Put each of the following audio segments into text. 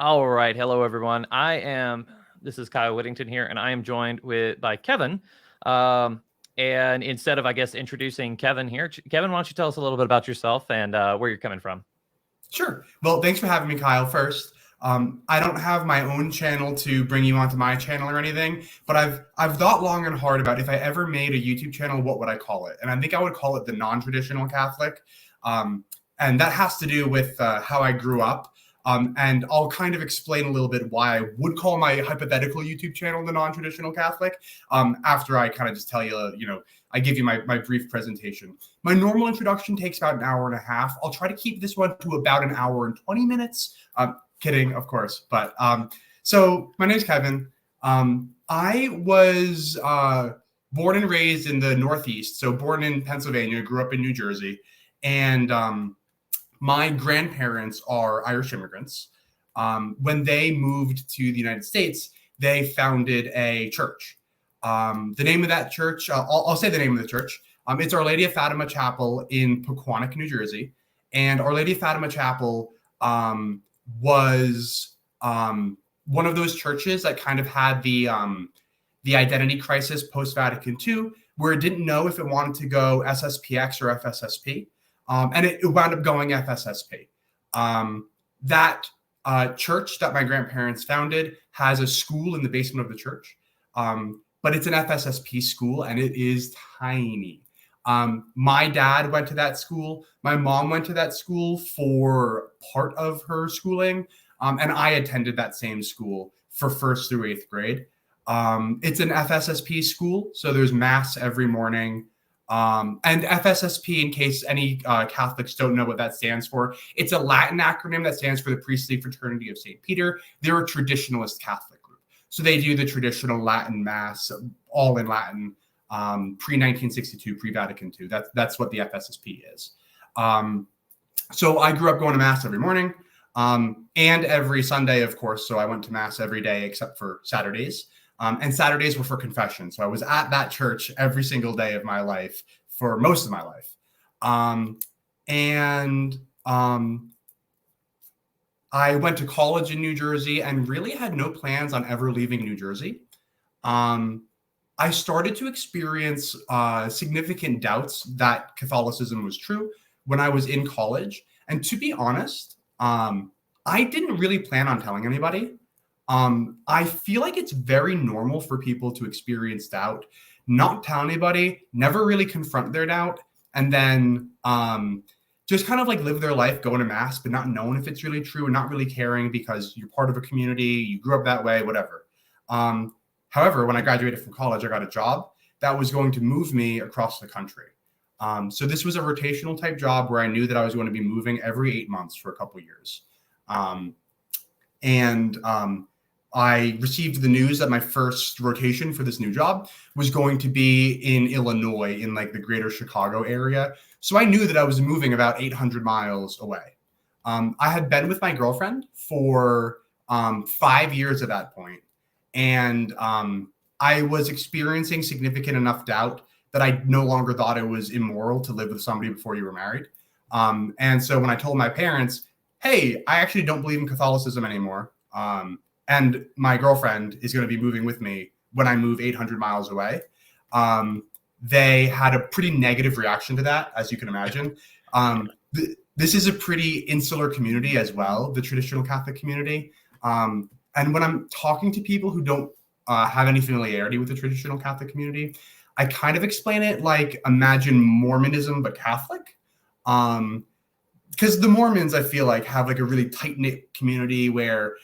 All right. Hello, everyone. This is Kyle Whittington here, and I am joined by Kevin. Um, and instead of, I guess, introducing Kevin here, Kevin, why don't you tell us a little bit about yourself and where you're coming from? Sure. Well, thanks for having me, Kyle. First, I don't have my own channel to bring you onto my channel or anything, but I've thought long and hard about if I ever made a YouTube channel, what would I call it? And I think I would call it the non-traditional Catholic, and that has to do with how I grew up. And I'll kind of explain a little bit why I would call my hypothetical YouTube channel the non-traditional Catholic. After I kind of just tell you, I give you my brief presentation. My normal introduction takes about an hour and a half. I'll try to keep this one to about an hour and 20 minutes. Kidding, of course. But so my name's Kevin. I was born and raised in the Northeast. So born in Pennsylvania, grew up in New Jersey. And my grandparents are Irish immigrants. When they moved to the United States, they founded a church. The name of that church, I'll say the name of the church. It's Our Lady of Fatima Chapel in Pequannock, New Jersey. And Our Lady of Fatima Chapel was one of those churches that kind of had the identity crisis post-Vatican II, where it didn't know if it wanted to go SSPX or FSSP. And it wound up going FSSP. That church that my grandparents founded has a school in the basement of the church. But it's an FSSP school, and it is tiny. My dad went to that school. My mom went to that school for part of her schooling, and I attended that same school for 1st through 8th grade. It's an FSSP school, so there's mass every morning. And FSSP, in case any Catholics don't know what that stands for, it's a Latin acronym that stands for the Priestly Fraternity of St. Peter. They're a traditionalist Catholic group. So they do the traditional Latin Mass, all in Latin, pre-1962, pre-Vatican II. That's what the FSSP is. So I grew up going to Mass every morning and every Sunday, of course. So I went to Mass every day except for Saturdays. And Saturdays were for confession. So I was at that church every single day of my life for most of my life. I went to college in New Jersey and really had no plans on ever leaving New Jersey. I started to experience significant doubts that Catholicism was true when I was in college. And to be honest, I didn't really plan on telling anybody. I feel like it's very normal for people to experience doubt, not tell anybody, never really confront their doubt, and then just kind of like live their life going to Mass, but not knowing if it's really true and not really caring because you're part of a community, you grew up that way, whatever. However, when I graduated from college, I got a job that was going to move me across the country. So this was a rotational type job where I knew that I was going to be moving every 8 months for a couple of years. I received the news that my first rotation for this new job was going to be in Illinois, in like the greater Chicago area. So I knew that I was moving about 800 miles away. I had been with my girlfriend for 5 years at that point, and I was experiencing significant enough doubt that I no longer thought it was immoral to live with somebody before you were married. And so when I told my parents, hey, I actually don't believe in Catholicism anymore, and my girlfriend is going to be moving with me when I move 800 miles away, they had a pretty negative reaction to that, as you can imagine. This is a pretty insular community as well, the traditional Catholic community. And when I'm talking to people who don't have any familiarity with the traditional Catholic community, I kind of explain it like imagine Mormonism but Catholic. Because the Mormons, I feel like, have like a really tight-knit community where,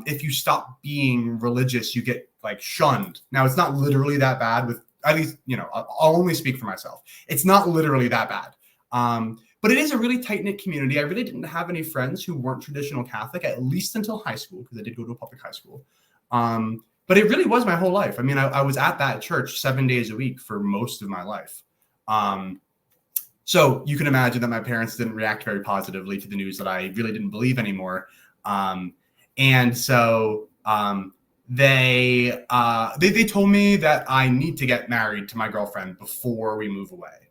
if you stop being religious, you get like shunned. Now, it's not literally that bad with, at least, I'll only speak for myself. It's not literally that bad. But it is a really tight-knit community. I really didn't have any friends who weren't traditional Catholic, at least until high school, because I did go to a public high school. But it really was my whole life. I mean, I was at that church 7 days a week for most of my life. So you can imagine that my parents didn't react very positively to the news that I really didn't believe anymore. And so they told me that I need to get married to my girlfriend before we move away,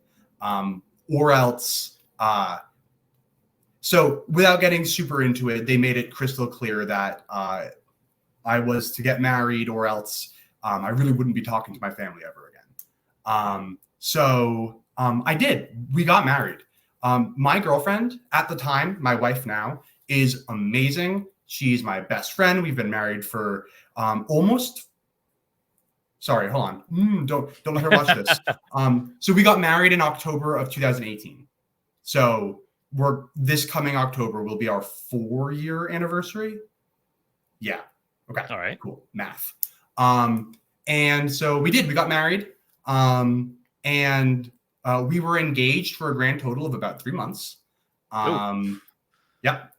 or else So without getting super into it, they made it crystal clear that I was to get married, or else I really wouldn't be talking to my family ever again. I did. We got married. My girlfriend at the time, my wife now, is amazing. She's my best friend. We've been married for almost. Sorry, hold on. Don't let her watch this. So we got married in October of 2018. So this coming October will be our 4-year anniversary. Yeah. Okay. All right. Cool. Math. And so we got married. And we were engaged for a grand total of about 3 months. Yep.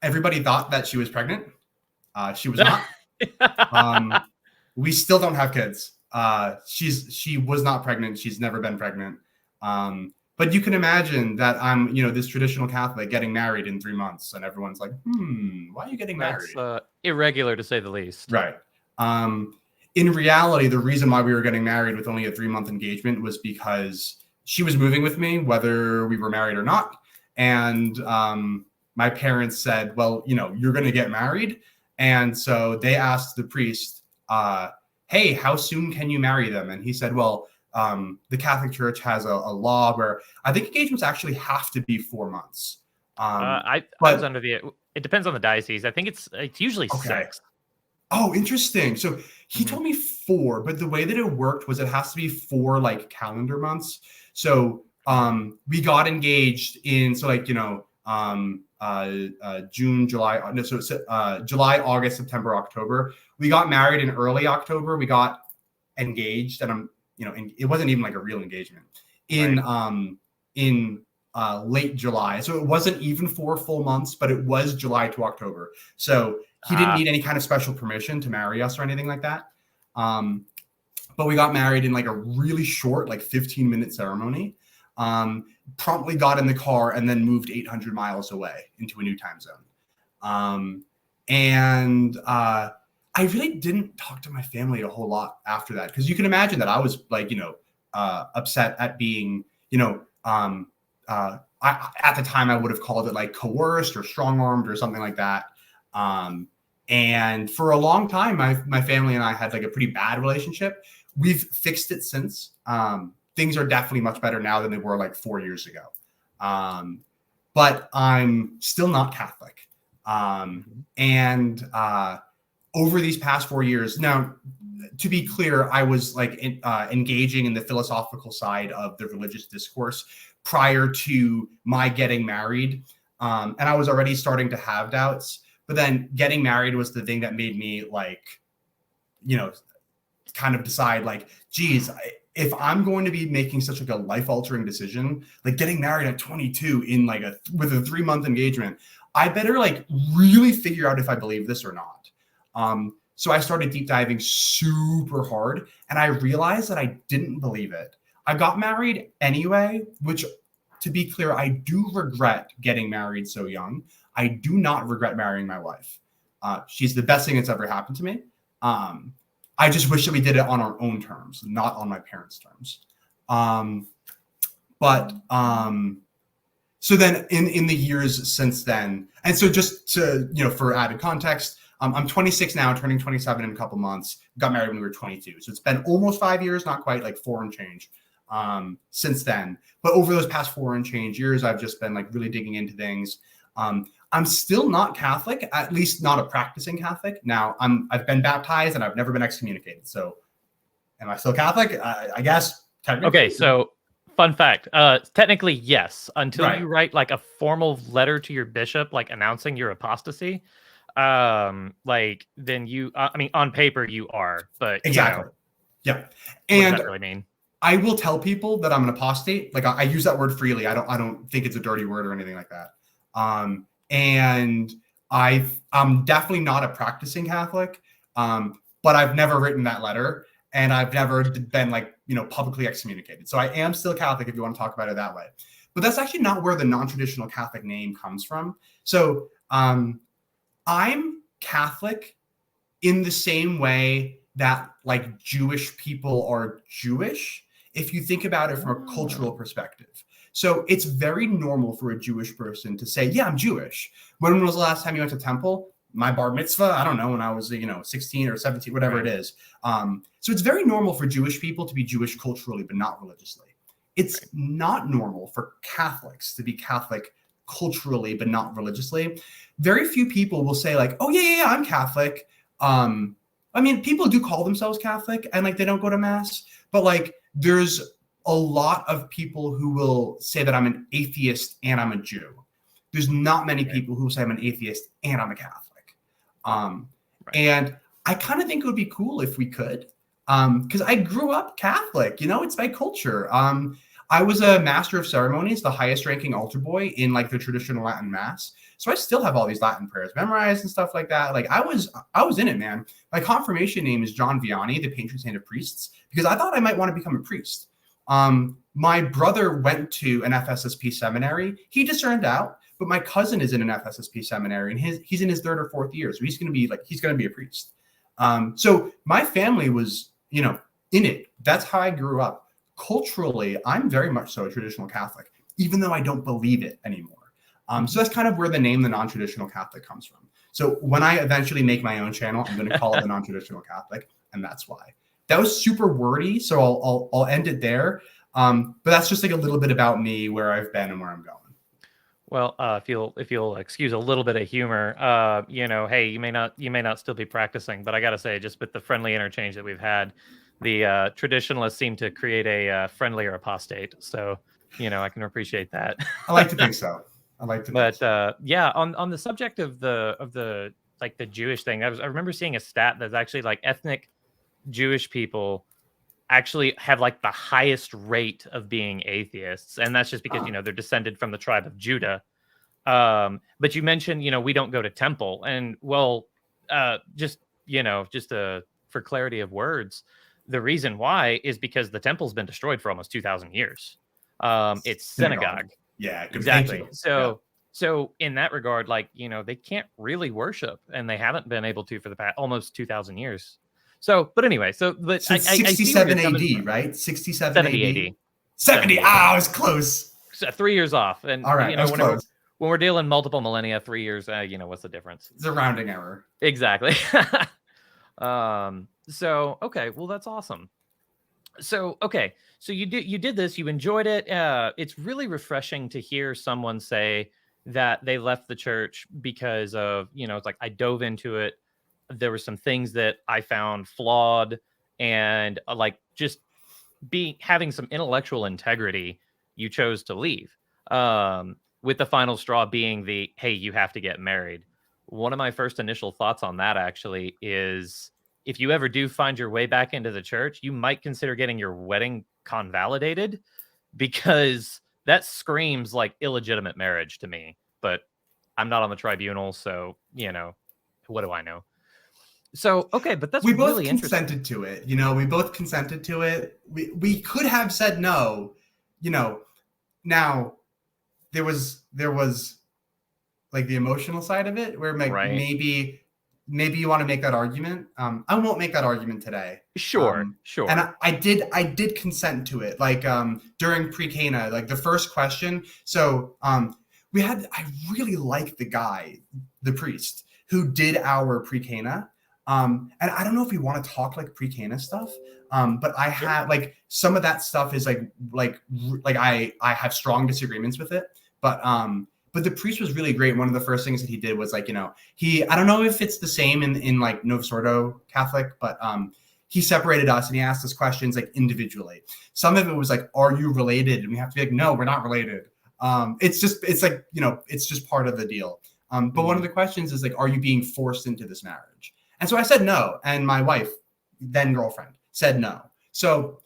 Everybody thought that she was pregnant. She was not. We still don't have kids. She was not pregnant. She's never been pregnant. But you can imagine that I'm, this traditional Catholic getting married in 3 months, and everyone's like, why are you getting married? That's irregular, to say the least. Right. In reality, the reason why we were getting married with only a 3-month engagement was because she was moving with me, whether we were married or not. And my parents said, well, you're going to get married. And so they asked the priest, hey, how soon can you marry them? And he said, well, the Catholic Church has a law where I think engagements actually have to be 4 months. I was under it depends on the diocese. I think it's usually 6. Oh, interesting. So he told me 4, but the way that it worked was it has to be 4 like calendar months. So we got engaged in June, July. No, so July, August, September, October. We got married in early October. We got engaged, and it wasn't even like a real engagement in late July. So it wasn't even 4 full months, but it was July to October. So he didn't need any kind of special permission to marry us or anything like that. But we got married in like a really short, like 15-minute ceremony. Promptly got in the car and then moved 800 miles away into a new time zone. I really didn't talk to my family a whole lot after that, because you can imagine that I was like, upset at being, at the time I would have called it like coerced or strong-armed or something like that. And for a long time, my family and I had like a pretty bad relationship. We've fixed it since. Things are definitely much better now than they were like 4 years ago. But I'm still not Catholic. Over these past 4 years, now, to be clear, I was like engaging in the philosophical side of the religious discourse prior to my getting married. And I was already starting to have doubts. But then getting married was the thing that made me like, kind of decide like, geez, if I'm going to be making such like a life-altering decision, like getting married at 22 in like with a 3-month engagement, I better like really figure out if I believe this or not. So I started deep diving super hard, and I realized that I didn't believe it. I got married anyway, which, to be clear, I do regret getting married so young. I do not regret marrying my wife. She's the best thing that's ever happened to me. I just wish that we did it on our own terms, not on my parents' terms. So then in the years since then, and so just to, for added context, I'm 26 now, turning 27 in a couple months. Got married when we were 22. So it's been almost 5 years, not quite, like 4 and change since then. But over those past 4 and change years, I've just been like really digging into things. I'm still not Catholic, at least not a practicing Catholic. Now I've been baptized and I've never been excommunicated. So am I still Catholic? I guess technically. Okay, so fun fact. Technically, yes, until you write like a formal letter to your bishop, like announcing your apostasy. Like then you, on paper you are, but exactly. Yeah. And what does that really mean? I will tell people that I'm an apostate. Like I use that word freely. I don't think it's a dirty word or anything like that. And I'm definitely not a practicing Catholic. But I've never written that letter, and I've never been like, publicly excommunicated. So I am still Catholic if you want to talk about it that way. But that's actually not where the non-traditional Catholic name comes from. So I'm Catholic in the same way that like Jewish people are Jewish, if you think about it from a cultural perspective. So it's very normal for a Jewish person to say, yeah, I'm Jewish. When was the last time you went to temple? My bar mitzvah, I don't know, when I was, 16 or 17, whatever it is. So it's very normal for Jewish people to be Jewish culturally, but not religiously. It's not normal for Catholics to be Catholic culturally, but not religiously. Very few people will say like, oh yeah, I'm Catholic. I mean, people do call themselves Catholic and like they don't go to mass, but like there's a lot of people who will say that I'm an atheist and I'm a Jew. There's not many people who say I'm an atheist and I'm a Catholic. And I kind of think it would be cool if we could, because I grew up Catholic, it's my culture. I was a master of ceremonies, the highest ranking altar boy in like the traditional Latin mass. So I still have all these Latin prayers memorized and stuff like that. Like I was in it, man. My confirmation name is John Vianney, the patron saint of priests, because I thought I might want to become a priest. My brother went to an FSSP seminary. He discerned out. But my cousin is in an FSSP seminary, and he's in his 3rd or 4th year, so he's going to be a priest. So my family was, in it. That's how I grew up. Culturally, I'm very much so a traditional Catholic, even though I don't believe it anymore. So that's kind of where the name the Non-Traditional Catholic comes from. So when I eventually make my own channel, I'm going to call it the Non-Traditional Catholic, and that's why. That was super wordy, so I'll end it there. But that's just like a little bit about me, where I've been and where I'm going. Well, if you'll excuse a little bit of humor, hey, you may not still be practicing, but I gotta say, just with the friendly interchange that we've had, the traditionalists seem to create a friendlier apostate. So, I can appreciate that. I like to think so. Yeah, on the subject of the like the Jewish thing, I remember seeing a stat that's actually like ethnic Jewish people actually have like the highest rate of being atheists, and that's just because they're descended from the tribe of Judah. But you mentioned we don't go to temple, and well, for clarity of words, the reason why is because the temple's been destroyed for almost 2,000 years. It's synagogue. Yeah, exactly. So in that regard, like they can't really worship, and they haven't been able to for the past almost 2,000 years. So, but anyway, but so 67 AD, right? 67 70 AD. 70. I was close. So 3 years off. And all right, when we're dealing multiple millennia, 3 years, what's the difference? It's a rounding error. Exactly. So okay, well that's awesome. So okay, so you did this, you enjoyed it. It's really refreshing to hear someone say that they left the church because of it's like I dove into it. There were some things that I found flawed, and like just having some intellectual integrity, you chose to leave. With the final straw being the, hey, you have to get married. One of my first initial thoughts on that actually is if you ever do find your way back into the church, you might consider getting your wedding convalidated, because that screams like illegitimate marriage to me. But I'm not on the tribunal, so what do I know? So okay, but we both really consented to it. We both consented to it. We could have said no. Now there was like the emotional side of it, where like maybe you want to make that argument. I won't make that argument today. Sure. And I did consent to it. Like during pre-Cana, like the first question. So I really liked the guy, the priest who did our pre-Cana. And I don't know if we want to talk like pre-Cana stuff, but I have like some of that stuff is like I have strong disagreements with it, but the priest was really great. One of the first things that he did was like, I don't know if it's the same in like Novus Ordo Catholic, but he separated us and he asked us questions like individually. Some of it was like, are you related? And we have to be like, no, we're not related. It's just part of the deal. But one of the questions is like, are you being forced into this marriage? And so I said no. And my wife, then girlfriend, said no. So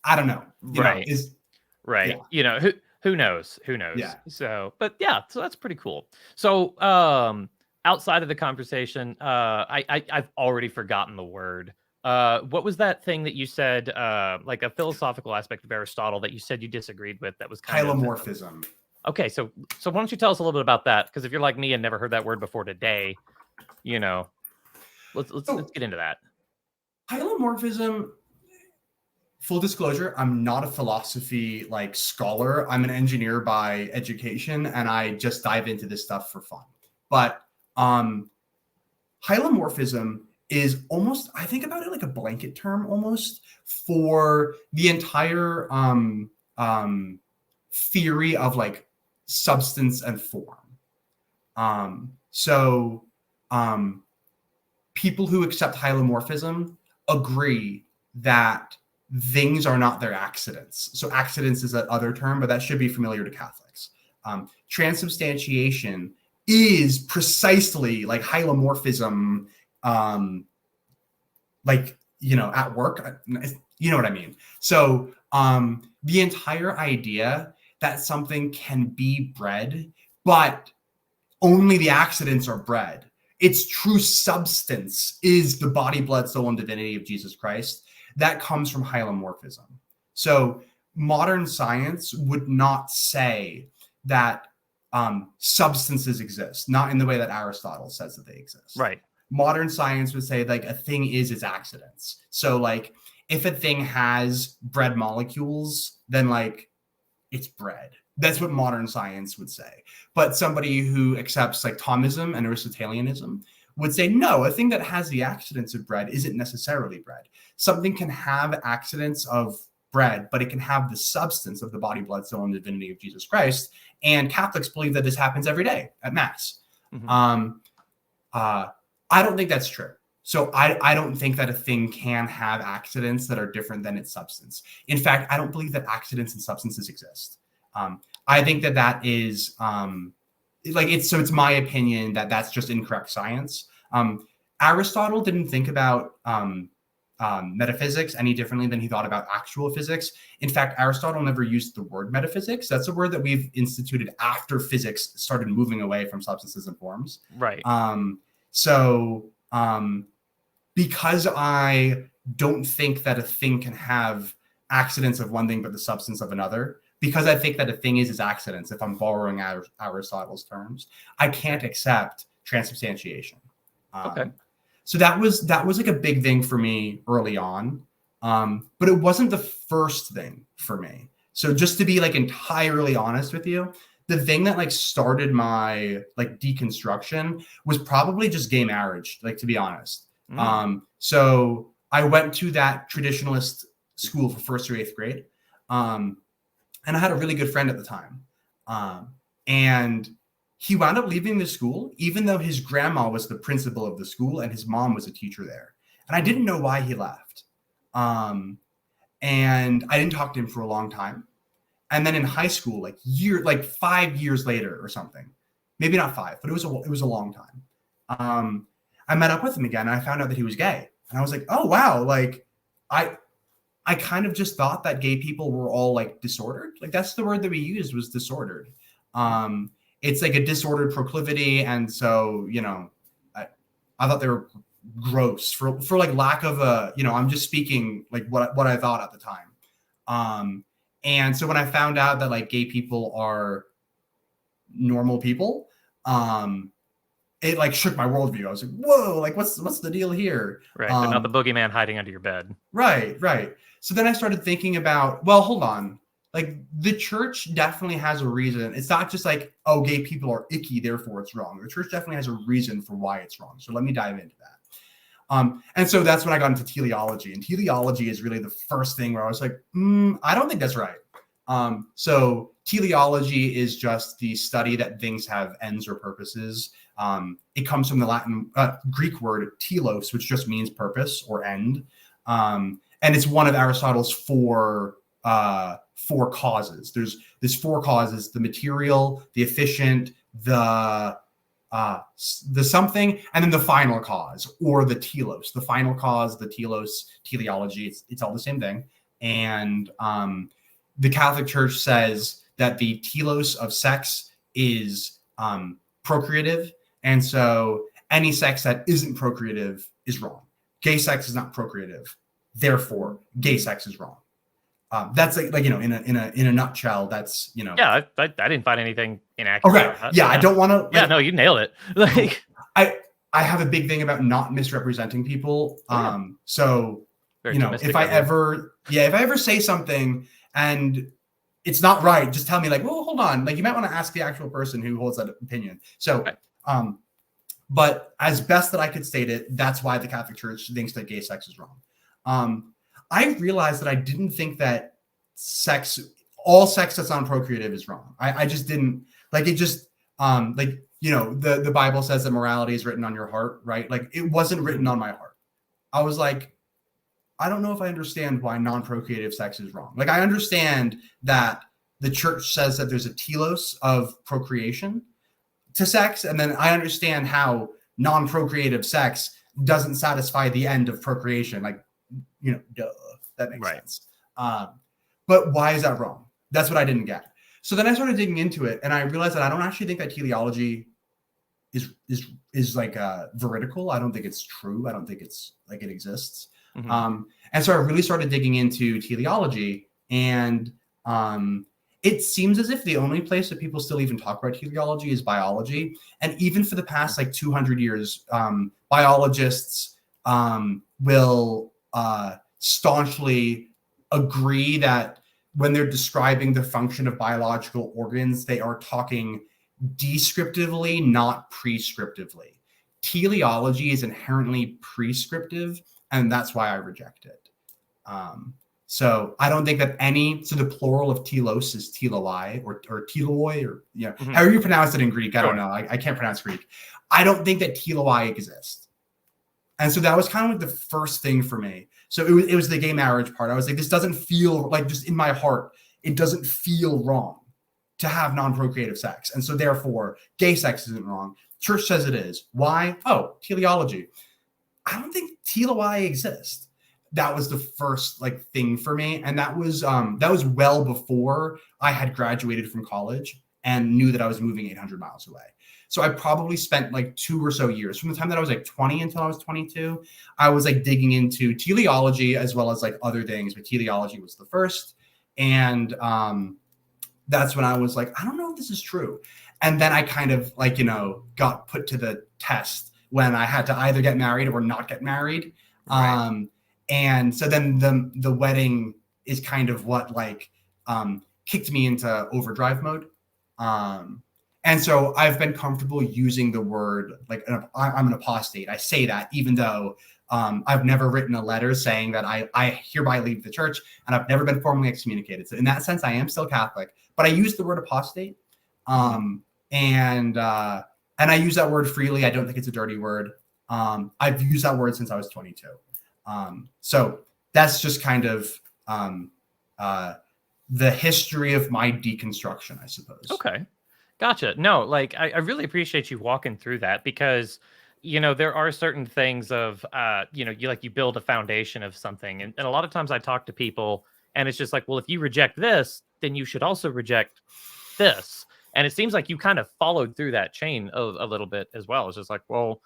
I don't know. Right. Yeah. Who knows? Yeah. So that's pretty cool. So outside of the conversation, I've already forgotten the word. What was that thing that you said, like a philosophical aspect of Aristotle that you said you disagreed with? That was kind Hylomorphism. Okay, so why don't you tell us a little bit about that? Because if you're like me and never heard that word before today, let's get into that. Hylomorphism, full disclosure, I'm not a philosophy like scholar. I'm an engineer by education, and I just dive into this stuff for fun. But hylomorphism is almost, I think about it like a blanket term almost for the entire theory of like substance and form. People who accept hylomorphism agree that things are not their accidents. So accidents is that other term, but that should be familiar to Catholics. Transubstantiation is precisely like hylomorphism, like, you know, at work, you know what I mean? So the entire idea that something can be bred, but only the accidents are bred. Its true substance is the body, blood, soul, and divinity of Jesus Christ. That comes from hylomorphism. So modern science would not say that substances exist, not in the way that Aristotle says that they exist. Right. Modern science would say like a thing is its accidents. So like if a thing has bred molecules, then like it's bred. That's what modern science would say. But somebody who accepts like Thomism and Aristotelianism would say, no, a thing that has the accidents of bread isn't necessarily bread. Something can have accidents of bread, but it can have the substance of the body, blood, soul, and divinity of Jesus Christ. And Catholics believe that this happens every day at Mass. Mm-hmm. I don't think that's true. So I don't think that a thing can have accidents that are different than its substance. In fact, I don't believe that accidents and substances exist. I think that is it's my opinion that that's just incorrect science. Aristotle didn't think about metaphysics any differently than he thought about actual physics. In fact, Aristotle never used the word metaphysics. That's a word that we've instituted after physics started moving away from substances and forms. Right. Because I don't think that a thing can have accidents of one thing but the substance of another, because I think that a thing is its accidents, if I'm borrowing Aristotle's terms, I can't accept transubstantiation. Okay. So that was like a big thing for me early on, but it wasn't the first thing for me. So just to be like entirely honest with you, the thing that like started my like deconstruction was probably just gay marriage, like to be honest. So I went to that traditionalist school for 1st through 8th grade. And I had a really good friend at the time. And he wound up leaving the school, even though his grandma was the principal of the school and his mom was a teacher there. And I didn't know why he left. And I didn't talk to him for a long time. And then in high school, like 5 years later or something, maybe not 5, but it was a long time. I met up with him again and I found out that he was gay. And I was like, oh, wow. Like I kind of just thought that gay people were all like disordered. Like that's the word that we used, was disordered. It's like a disordered proclivity. And so, you know, I thought they were gross for like lack of a, you know, I'm just speaking like what I thought at the time. And so when I found out that like gay people are normal people, it like shook my worldview. I was like, whoa, like what's the deal here? Right. They're not the boogeyman hiding under your bed. Right. So then I started thinking about, well, hold on. Like the church definitely has a reason. It's not just like, oh, gay people are icky, therefore it's wrong. The church definitely has a reason for why it's wrong. So let me dive into that. And so that's when I got into teleology. And teleology is really the first thing where I was like, I don't think that's right. So teleology is just the study that things have ends or purposes. It comes from the Greek word telos, which just means purpose or end. And it's one of Aristotle's four causes. There's 4 causes: the material, the efficient, the something, and then the final cause, or the telos. The final cause, the telos, teleology, it's all the same thing. And the Catholic Church says that the telos of sex is procreative. And so any sex that isn't procreative is wrong. Gay sex is not procreative. Therefore, gay sex is wrong. That's like you know, in a nutshell, that's, you know. Yeah, I didn't find anything inaccurate. Okay. Yeah, I don't want to. Yeah, no, you nailed it. Like I have a big thing about not misrepresenting people. So Very you know, Thomistic if I of you. ever say something and it's not right, just tell me like, well, hold on. Like you might want to ask the actual person who holds that opinion. So, Right. but as best that I could state it, that's why the Catholic Church thinks that gay sex is wrong. I realized that I didn't think that all sex that's non-procreative is wrong. I just didn't like it. Just like, you know, the Bible says that morality is written on your heart, right? Like it wasn't written on my heart. I was like, I don't know if I understand why non-procreative sex is wrong. Like I understand that the church says that there's a telos of procreation to sex, and then I understand how non-procreative sex doesn't satisfy the end of procreation. Like, you know, duh, that makes sense. But why is that wrong? That's what I didn't get. So then I started digging into it, and I realized that I don't actually think that teleology is like veridical. I don't think it's true. I don't think it's like it exists. And so I really started digging into teleology, and it seems as if the only place that people still even talk about teleology is biology. And even for the past like 200 years, biologists will staunchly agree that when they're describing the function of biological organs, they are talking descriptively, not prescriptively. Teleology is inherently prescriptive, and that's why I reject it. So I don't think that so the plural of telos is teloi or teloi, or however you pronounce it in Greek. I don't know. I can't pronounce Greek. I don't think that teloi exists. And so that was kind of like the first thing for me. So it was the gay marriage part. I was like, this doesn't feel like, just in my heart, it doesn't feel wrong to have non-procreative sex. And so therefore, gay sex isn't wrong. Church says it is. Why? Oh, teleology. I don't think teloi exist. That was the first like thing for me. And that was well before I had graduated from college and knew that I was moving 800 miles away. So I probably spent like 2 or so years from the time that I was like 20 until I was 22. I was like digging into teleology as well as like other things, but teleology was the first. And that's when I was like, I don't know if this is true. And then I kind of like, got put to the test when I had to either get married or not get married. Right. And so then the wedding is kind of what like kicked me into overdrive mode. And so I've been comfortable using the word like I'm an apostate. I say that even though I've never written a letter saying that I hereby leave the church, and I've never been formally excommunicated. So in that sense, I am still Catholic, but I use the word apostate. And I use that word freely. I don't think it's a dirty word. I've used that word since I was 22. So that's just kind of the history of my deconstruction, I suppose. Okay. Gotcha. No, like I really appreciate you walking through that, because there are certain things of you build a foundation of something, and a lot of times I talk to people and it's just like, well, if you reject this, then you should also reject this. And it seems like you kind of followed through that chain a little bit as well. It's just like, well,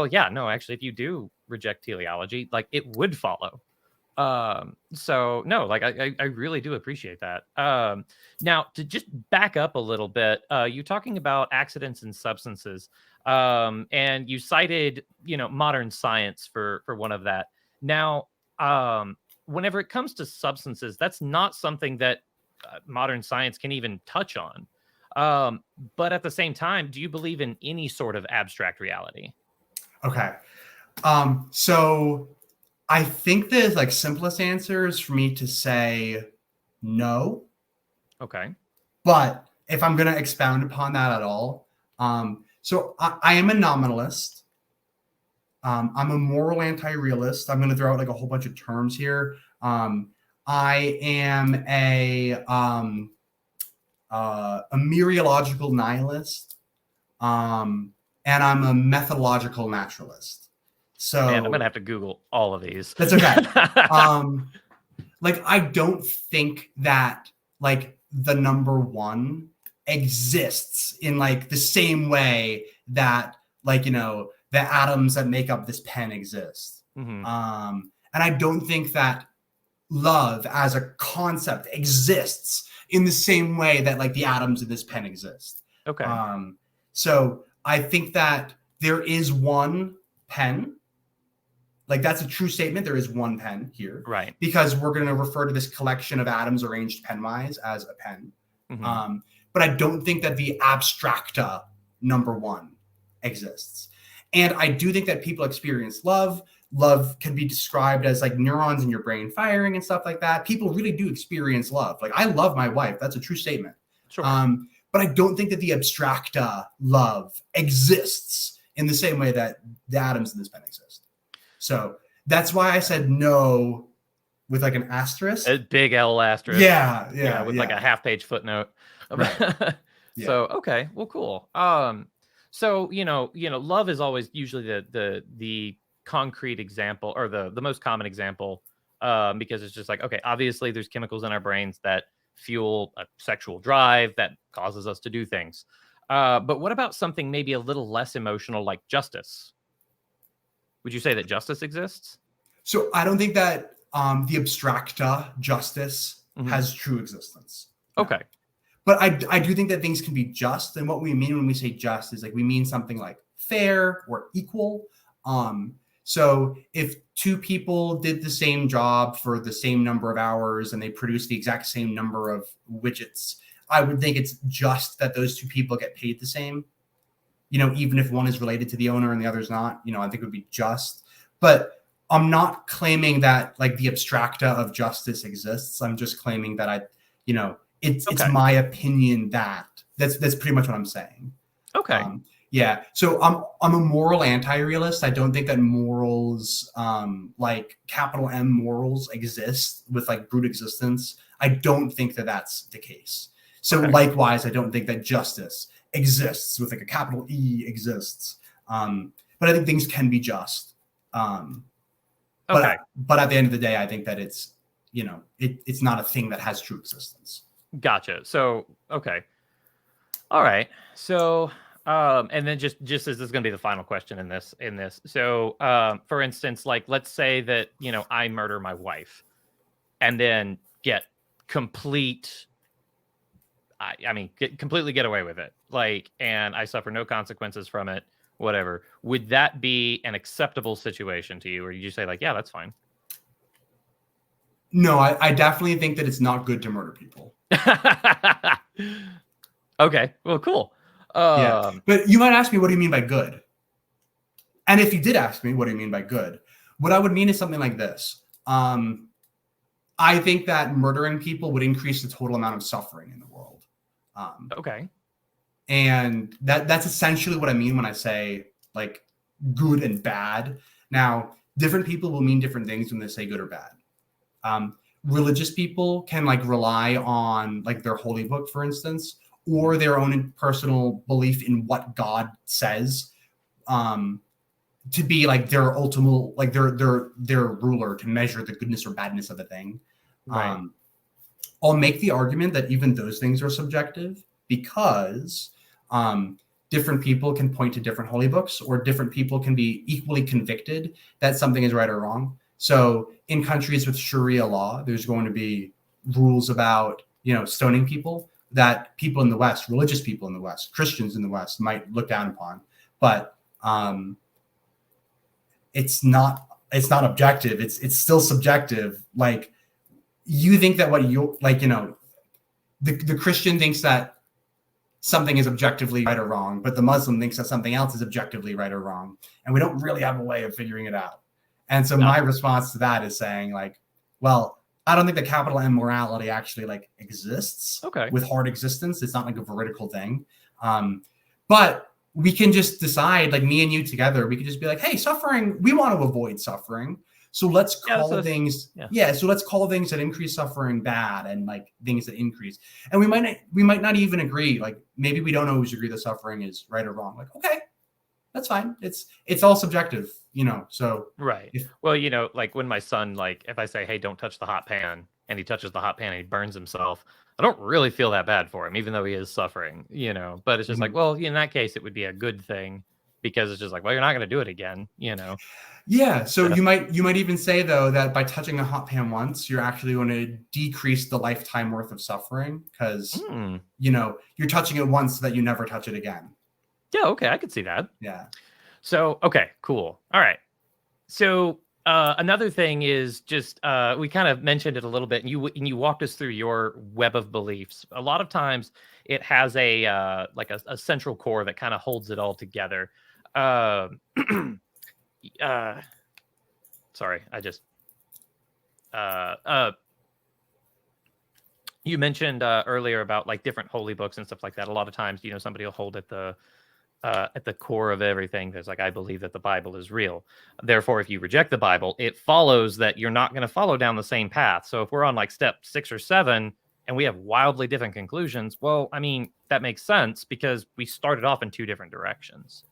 yeah, no, actually, if you do reject teleology, like it would follow. So no, like I really do appreciate that. Now to just back up a little bit, you're talking about accidents and substances, and you cited, modern science for one of that. Now, whenever it comes to substances, that's not something that modern science can even touch on. But at the same time, do you believe in any sort of abstract reality? Okay. So I think the like simplest answer is for me to say no. Okay. But if I'm going to expound upon that at all, so I am a nominalist. I'm a moral anti-realist. I'm going to throw out like a whole bunch of terms here. I am a mereological nihilist, and I'm a methodological naturalist. So man, I'm gonna have to Google all of these. That's okay. Like I don't think that like the number one exists in like the same way that like the atoms that make up this pen exist. And I don't think that love as a concept exists in the same way that like the atoms in this pen exist. Okay. So I think that there is one pen, Like that's a true statement. There is one pen here, Right. because we're going to refer to this collection of atoms arranged penwise as a pen. Mhm. But I don't think that the abstracta number one exists. And I do think that people experience love. Love can be described as like neurons in your brain firing and stuff like that. People really do experience love. Like I love my wife. That's a true statement. Sure. But I don't think that the abstracta love exists in the same way that the atoms in this pen exist. So that's why I said no with like an asterisk. A big L asterisk. Yeah, with like a half-page footnote. Right. Yeah. So okay, well, cool. So love is always usually the concrete example, or the most common example, because it's just like, okay, obviously there's chemicals in our brains that fuel a sexual drive that causes us to do things. But what about something maybe a little less emotional, like justice? Would you say that justice exists? So I don't think that the abstracta justice Mhm. has true existence. Okay. But I do think that things can be just. And what we mean when we say just is like we mean something like fair or equal. So if two people did the same job for the same number of hours and they produced the exact same number of widgets, I would think it's just that those two people get paid the same. Even if one is related to the owner and the other is not, I think it would be just. But I'm not claiming that like the abstracta of justice exists. I'm just claiming that it's my opinion that's pretty much what I'm saying. Okay. Yeah. So I'm a moral anti-realist. I don't think that morals, like capital M morals, exist with like brute existence. I don't think that that's the case. So likewise, I don't think that justice exists with like a capital E exists. But I think things can be just. But at the end of the day, I think that it's it's not a thing that has true existence. Gotcha. So okay. All right. So and then just as this is going to be the final question in this. So for instance, like let's say that I murder my wife and then get complete completely get away with it, like, and I suffer no consequences from it, whatever. Would that be an acceptable situation to you, or you say like, yeah, that's fine? No, I definitely think that it's not good to murder people. Okay, well, cool. Yeah, but you might ask me, what do you mean by good? And if you did ask me, what do you mean by good? What I would mean is something like this. I think that murdering people would increase the total amount of suffering in the world. Okay. And that's essentially what I mean when I say like good and bad. Now, different people will mean different things when they say good or bad. Religious people can like rely on like their holy book, for instance, or their own personal belief in what God says, to be like their ultimate, like their ruler to measure the goodness or badness of a thing. Right. I'll make the argument that even those things are subjective, because different people can point to different holy books, or different people can be equally convicted that something is right or wrong. So in countries with Sharia law, there's going to be rules about, stoning people that people in the West, religious people in the West, Christians in the West might look down upon. But it's not objective. It's still subjective. Like, you think that what you like, the Christian thinks that something is objectively right or wrong, but the Muslim thinks that something else is objectively right or wrong. And we don't really have a way of figuring it out. And so my response to that is saying like, well, I don't think the capital M morality actually like exists with hard existence. It's not like a veridical thing. But we can just decide, like me and you together, we can just be like, hey, suffering, we want to avoid suffering. So let's call things, so let's call things that increase suffering bad, and like things that increase. And we might not even agree. Like maybe we don't always agree that suffering is right or wrong. Like, okay, that's fine. It's all subjective, so. Right. Well, like when my son, like if I say, hey, don't touch the hot pan, and he touches the hot pan and he burns himself, I don't really feel that bad for him, even though he is suffering, but it's just like, well, in that case, it would be a good thing, because it's just like, well, you're not going to do it again, Yeah. So you might even say though that by touching a hot pan once, you're actually going to decrease the lifetime worth of suffering, because you're touching it once so that you never touch it again. Yeah. Okay. I could see that. Yeah. So, okay, cool. All right. So Another thing is just we kind of mentioned it a little bit, and you walked us through your web of beliefs. A lot of times, it has a like a central core that kind of holds it all together. Uh, uh, sorry, I just uh, uh, you mentioned earlier about like different holy books and stuff like that. A lot of times, somebody will hold at the core of everything. There's like, I believe that the Bible is real. Therefore, if you reject the Bible, it follows that you're not going to follow down the same path. So if we're on like step 6 or 7 and we have wildly different conclusions, well, I mean, that makes sense because we started off in 2 different directions.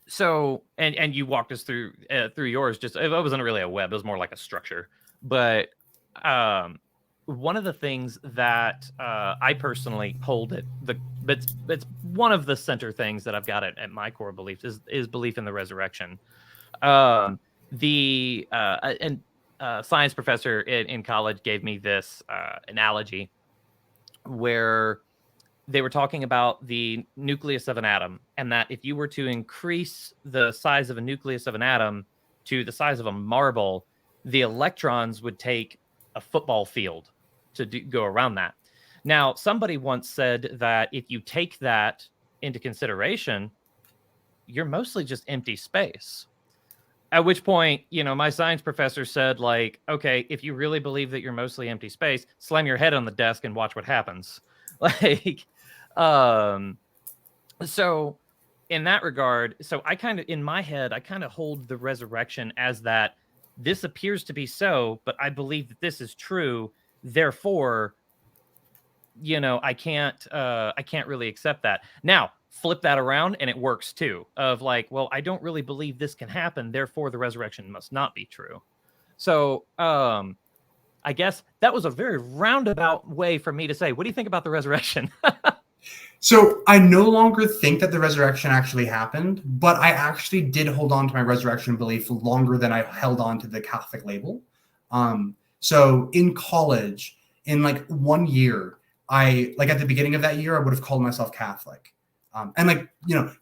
So, and you walked us through yours. Just it wasn't really a web; it was more like a structure. But one of the things that I personally hold it's one of the center things that I've got at my core beliefs is belief in the resurrection. The science professor in college gave me this analogy where they were talking about the nucleus of an atom, and that if you were to increase the size of a nucleus of an atom to the size of a marble, the electrons would take a football field to go around that. Now, somebody once said that if you take that into consideration, you're mostly just empty space. At which point, my science professor said, like, okay, if you really believe that you're mostly empty space, slam your head on the desk and watch what happens. Like, so in that regard, so I kind of, in my head, I kind of hold the resurrection as that this appears to be so, but I believe that this is true. Therefore, I can't really accept that. Now, flip that around and it works too. Of like, well, I don't really believe this can happen. Therefore, the resurrection must not be true. So, I guess that was a very roundabout way for me to say, what do you think about the resurrection? So I no longer think that the resurrection actually happened, but I actually did hold on to my resurrection belief longer than I held on to the Catholic label. So in college, in like 1 year, I like at the beginning of that year, I would have called myself Catholic, and like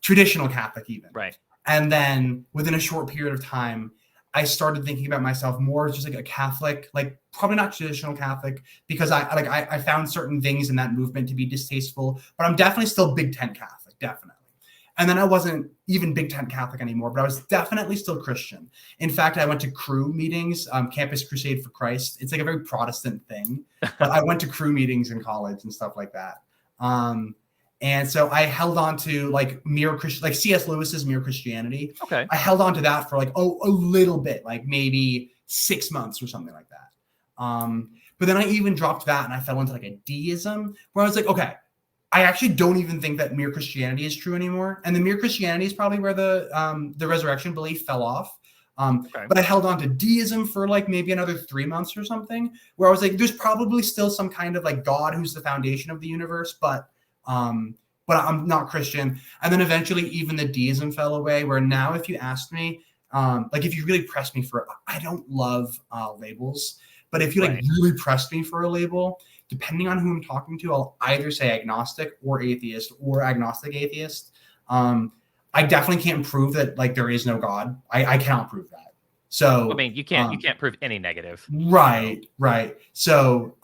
traditional Catholic even. Right. And then within a short period of time, I started thinking about myself more as just like a Catholic, like probably not traditional Catholic, because I found certain things in that movement to be distasteful, but I'm definitely still Big Ten Catholic, definitely. And then I wasn't even Big Ten Catholic anymore, but I was definitely still Christian. In fact, I went to Cru meetings, Campus Crusade for Christ. It's like a very Protestant thing, but I went to Cru meetings in college and stuff like that. And so I held on to like Mere Christian, like C.S. Lewis's Mere Christianity. Okay. I held on to that for like a little bit, like maybe 6 months or something like that. But then I even dropped that and I fell into like a deism where I was like, okay, I actually don't even think that Mere Christianity is true anymore. And the Mere Christianity is probably where the resurrection belief fell off. Okay. But I held on to deism for like maybe another 3 months or something, where I was like, there's probably still some kind of like God who's the foundation of the universe, but I'm not Christian. And then eventually even the deism fell away, where now if you asked me, like if you really pressed me for, I don't love labels, but if you like really pressed me for a label, depending on who I'm talking to, I'll either say agnostic or atheist or agnostic atheist. I definitely can't prove that like there is no God. I cannot prove that. So I mean, you can't prove any negative. Right. So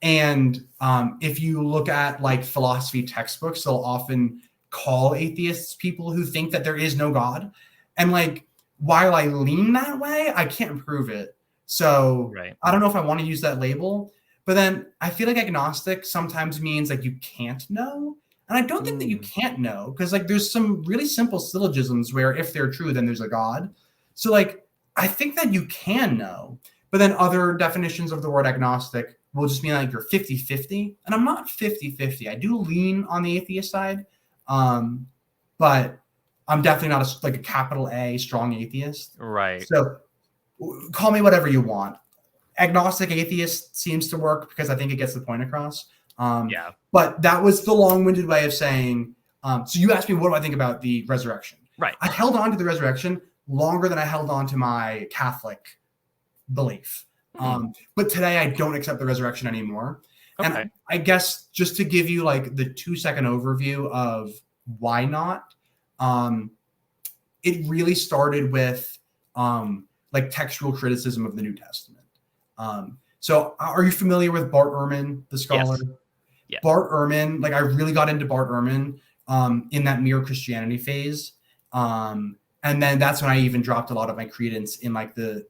if you look at like philosophy textbooks, they'll often call atheists people who think that there is no God. And like, while I lean that way, I can't prove it. So I don't know if I want to use that label, but then I feel like agnostic sometimes means like you can't know. And I don't think that you can't know, because like there's some really simple syllogisms where if they're true, then there's a God. So like, I think that you can know, but then other definitions of the word agnostic will just mean like you're 50-50. And I'm not 50-50. I do lean on the atheist side, but I'm definitely not like a capital A strong atheist. Right. So call me whatever you want. Agnostic atheist seems to work because I think it gets the point across. But that was the long-winded way of saying, so you asked me, what do I think about the resurrection? Right. I held on to the resurrection longer than I held on to my Catholic belief. But today I don't accept the resurrection anymore. Okay. And I guess just to give you like the 2-second overview of why not, it really started with like textual criticism of the New Testament. So are you familiar with Bart Ehrman, the scholar? Yes. Yeah. Bart Ehrman, like I really got into Bart Ehrman in that Mere Christianity phase. And then that's when I even dropped a lot of my credence in like the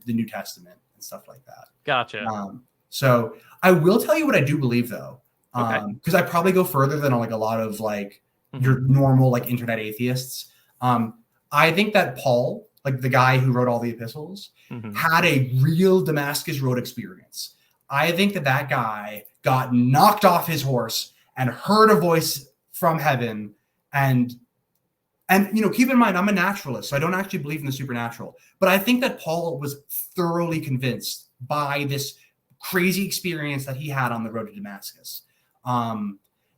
New Testament and stuff like that. Gotcha. So I will tell you what I do believe though, Okay. because I probably go further than like a lot of like Mhm. your normal like internet atheists. I think that Paul, like the guy who wrote all the epistles, Mhm. had a real Damascus Road experience. I think that that guy got knocked off his horse and heard a voice from heaven. And you know, keep in mind, I'm a naturalist, so I don't actually believe in the supernatural. But I think that Paul was thoroughly convinced by this crazy experience that he had on the road to Damascus.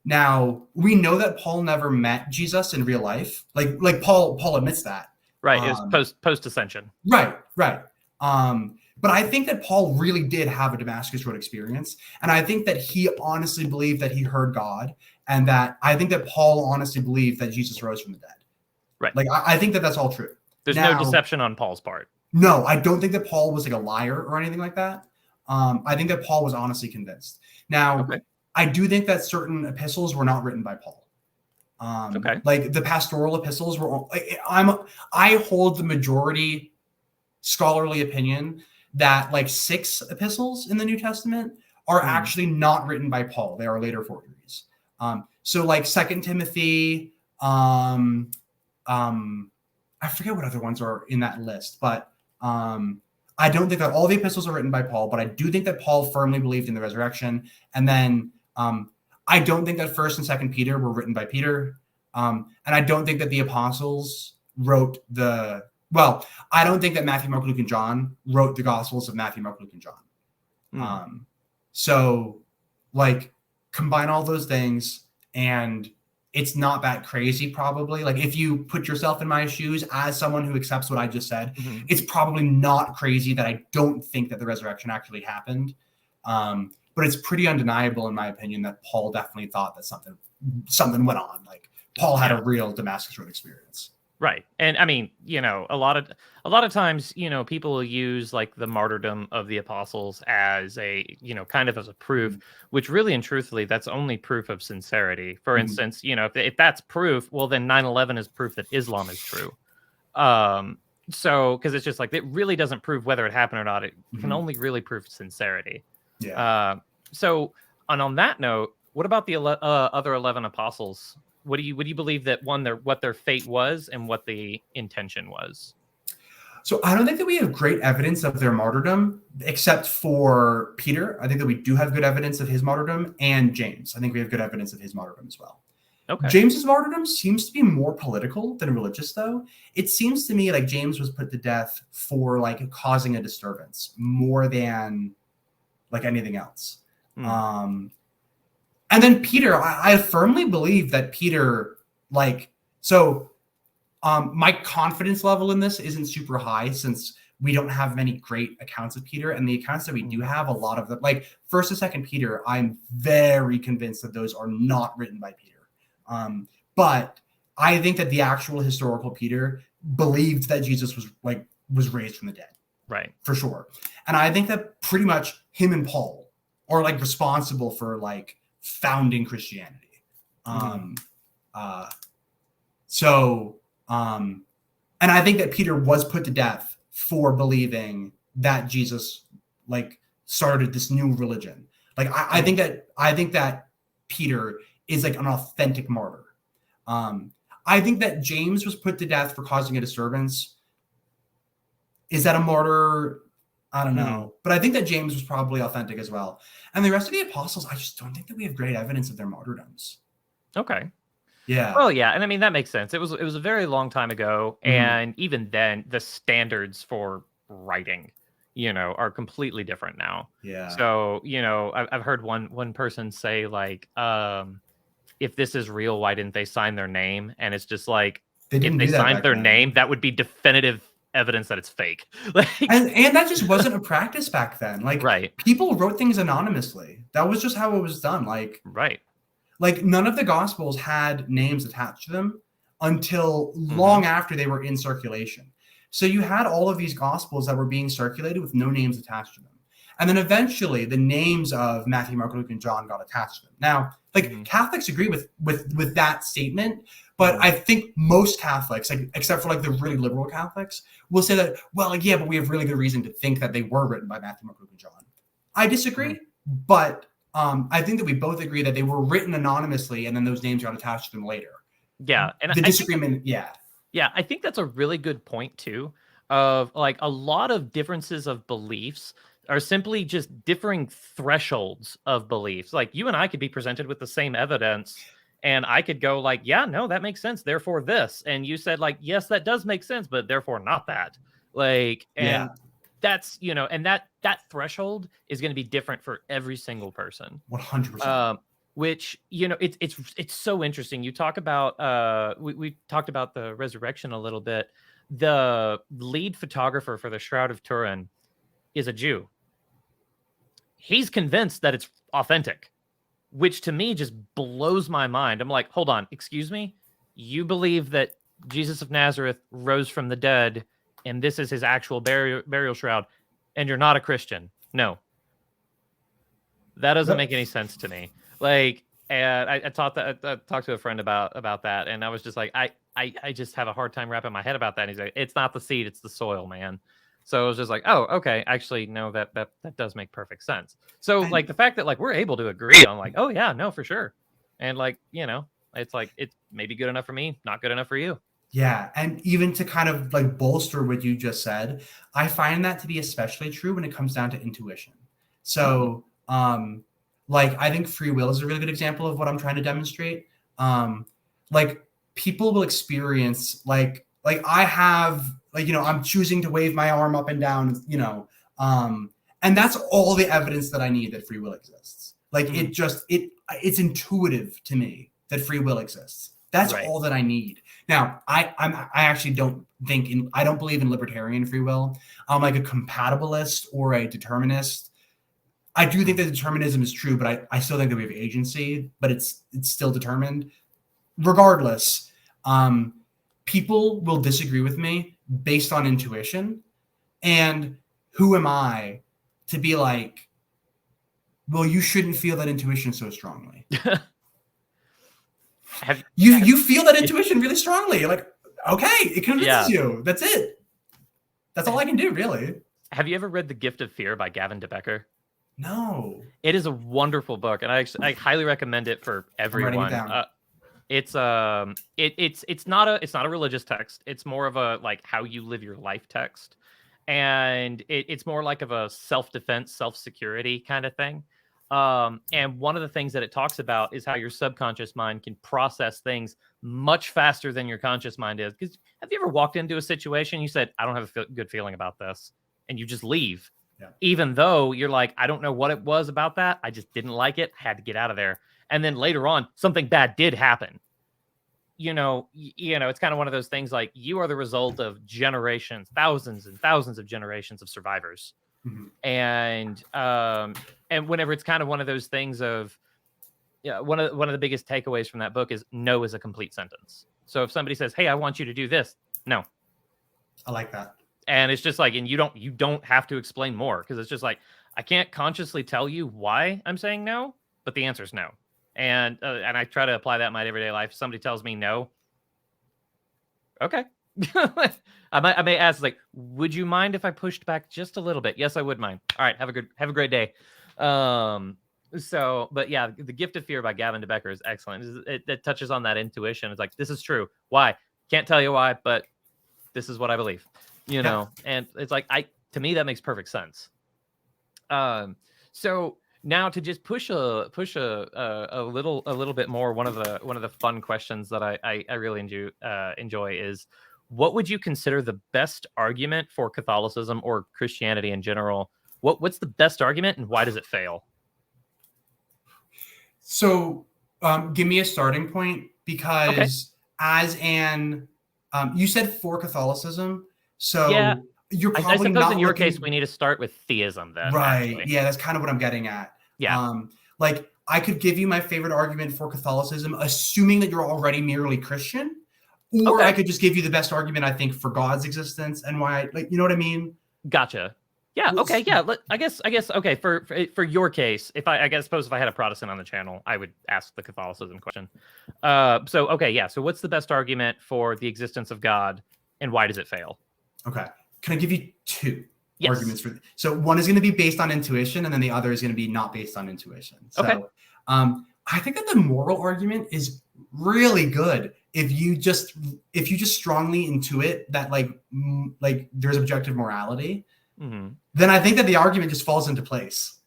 Now we know that Paul never met Jesus in real life. Like Paul admits that. Right. It was post ascension. Right. But I think that Paul really did have a Damascus Road experience. And I think that he honestly believed that he heard God. And that I think that Paul honestly believed that Jesus rose from the dead. Right. Like, I think that that's all true. There's Now, no deception on Paul's part. No, I don't think that Paul was like a liar or anything like that. I think that Paul was honestly convinced. Now, Okay. I do think that certain epistles were not written by Paul. Okay. Like the pastoral epistles were. I hold the majority scholarly opinion that like 6 epistles in the New Testament are actually not written by Paul. They are later forgeries. So like 2 Timothy, I forget what other ones are in that list, but I don't think that all the epistles are written by Paul, but I do think that Paul firmly believed in the resurrection. And then I don't think that 1st and 2nd Peter were written by Peter. And I don't think that the apostles wrote I don't think that Matthew, Mark, Luke, and John wrote the Gospels of Matthew, Mark, Luke, and John. So like combine all those things and it's not that crazy probably. Like if you put yourself in my shoes as someone who accepts what I just said, it's probably not crazy that I don't think that the resurrection actually happened. But it's pretty undeniable in my opinion that Paul definitely thought that something went on. Like Paul had a real Damascus Road experience. Right. And I mean, you know, a lot of times, you know, people will use like the martyrdom of the apostles as a, you know, kind of as a proof, which really and truthfully, that's only proof of sincerity. For instance, you know, if that's proof, well, then 9/11 is proof that Islam is true. So because it's just like it really doesn't prove whether it happened or not. It can only really prove sincerity. Yeah. So on that note, what about the other 11 apostles? What do you believe that what their fate was and what the intention was? So I don't think that we have great evidence of their martyrdom, except for Peter. I think that we do have good evidence of his martyrdom, and James. I think we have good evidence of his martyrdom as well. Okay. James's martyrdom seems to be more political than religious, though. It seems to me like James was put to death for like causing a disturbance more than like anything else. And then Peter, I firmly believe that Peter, like, so my confidence level in this isn't super high since we don't have many great accounts of Peter. And the accounts that we do have, a lot of them, like 1st and 2nd Peter, I'm very convinced that those are not written by Peter. But I think that the actual historical Peter believed that Jesus was raised from the dead. Right. For sure. And I think that pretty much him and Paul are like responsible for like founding Christianity. And I think that Peter was put to death for believing that Jesus like started this new religion. Like I think that Peter is like an authentic martyr. I think that James was put to death for causing a disturbance. Is that a martyr? I don't know. But I think that James was probably authentic as well. And the rest of the apostles, I just don't think that we have great evidence of their martyrdoms. Okay. Yeah. Well, yeah. And I mean, that makes sense. It was a very long time ago. And even then, the standards for writing, you know, are completely different now. Yeah. So, you know, I've heard one person say like, if this is real, why didn't they sign their name? And it's just like, if they signed their name, that would be definitive evidence that it's fake. Like, and that just wasn't a practice back then. Like, right. People wrote things anonymously. That was just how it was done. Like, right. Like none of the gospels had names attached to them. until long after they were in circulation. So you had all of these gospels that were being circulated with no names attached to them. And then eventually the names of Matthew, Mark, Luke, and John got attached to them. Now, like Catholics agree with that statement, but I think most Catholics, like, except for like the really liberal Catholics, will say that, well, like, yeah, but we have really good reason to think that they were written by Matthew, Mark, Luke, and John. I disagree, but I think that we both agree that they were written anonymously and then those names got attached to them later. Yeah. And the disagreement, yeah, I think that's a really good point too, of like a lot of differences of beliefs are simply just differing thresholds of beliefs. Like you and I could be presented with the same evidence and I could go like, yeah, no, that makes sense. Therefore this. And you said like, yes, that does make sense, but therefore not that. Like, and that's, you know, and that threshold is going to be different for every single person. 100%. Which, you know, it's so interesting. You talk about, we talked about the resurrection a little bit. The lead photographer for the Shroud of Turin is a Jew. He's convinced that it's authentic, which to me just blows my mind. I'm like, hold on, excuse me? You believe that Jesus of Nazareth rose from the dead and this is his actual burial shroud, and you're not a Christian? No. That doesn't make any sense to me. Like, and I talked to a friend about that, and I was just like, I just have a hard time wrapping my head about that. And he's like, it's not the seed, it's the soil, man. So I was just like, oh, okay. Actually, no, that does make perfect sense. So like the fact that like we're able to agree on like, oh yeah, no, for sure. And like, you know, it's like, it's maybe good enough for me, not good enough for you. Yeah. And even to kind of like bolster what you just said, I find that to be especially true when it comes down to intuition. So, like, I think free will is a really good example of what I'm trying to demonstrate. Like people will experience like I have, like, you know, I'm choosing to wave my arm up and down, you know, and that's all the evidence that I need that free will exists. Like it's intuitive to me that free will exists. That's all that I need. Now, I actually don't I don't believe in libertarian free will. I'm like a compatibilist or a determinist. I do think that determinism is true, but I still think that we have agency, but it's still determined. Regardless, people will disagree with me based on intuition. And who am I to be like, well, you shouldn't feel that intuition so strongly. You feel that intuition really strongly. You're like, okay, it convinces you. That's it. That's all I can do, really. Have you ever read The Gift of Fear by Gavin de Becker? No. It is a wonderful book, and I highly recommend it for everyone. I'm writing it down. It's not a religious text. It's more of a like how you live your life text, and it's more like of a self-defense, self-security kind of thing. And one of the things that it talks about is how your subconscious mind can process things much faster than your conscious mind is. Because have you ever walked into a situation, you said, I don't have a good feeling about this, and you just leave. Yeah. Even though you're like, I don't know what it was about that. I just didn't like it. I had to get out of there. And then later on, something bad did happen. You know, it's kind of one of those things like you are the result of generations, thousands and thousands of generations of survivors. And whenever it's kind of one of those things of, one of the biggest takeaways from that book is no is a complete sentence. So if somebody says, hey, I want you to do this, no. I like that. And it's just like, and you don't have to explain more, because it's just like, I can't consciously tell you why I'm saying no, but the answer is no. And I try to apply that in my everyday life. If somebody tells me no, okay. I may ask like, would you mind if I pushed back just a little bit? Yes, I would mind. All right, have a great day. So, but yeah, The Gift of Fear by Gavin de Becker is excellent. It touches on that intuition. It's like, this is true. Why? Can't tell you why, but this is what I believe. You know, and it's like, to me, that makes perfect sense. So now to just push a little bit more, one of the fun questions that I really enjoy is, what would you consider the best argument for Catholicism or Christianity in general? What's the best argument, and why does it fail? So give me a starting point, because as an you said for Catholicism. So you're probably I suppose not in your case, we need to start with theism then. Right. Actually. Yeah, that's kind of what I'm getting at. Yeah. Like I could give you my favorite argument for Catholicism, assuming that you're already merely Christian. Or Okay. I could just give you the best argument, I think, for God's existence and why, like, you know what I mean? Gotcha. Yeah. Well, Okay. Yeah. I guess. Okay. For your case, if I guess suppose if I had a Protestant on the channel, I would ask the Catholicism question. So okay. Yeah. So what's the best argument for the existence of God, and why does it fail? Okay. Can I give you two Yes. arguments for? So one is going to be based on intuition, and then the other is going to be not based on intuition. So, Okay. I think that the moral argument is really good if you just strongly intuit that like there's objective morality. Mm-hmm. Then I think that the argument just falls into place.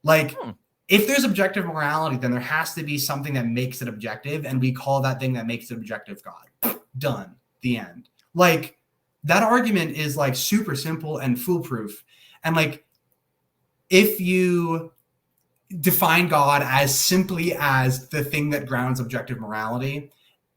Like, Hmm. if there's objective morality, then there has to be something that makes it objective, and we call that thing that makes it objective God. Done. The end. Like, that argument is like super simple and foolproof. And like, if you define God as simply as the thing that grounds objective morality,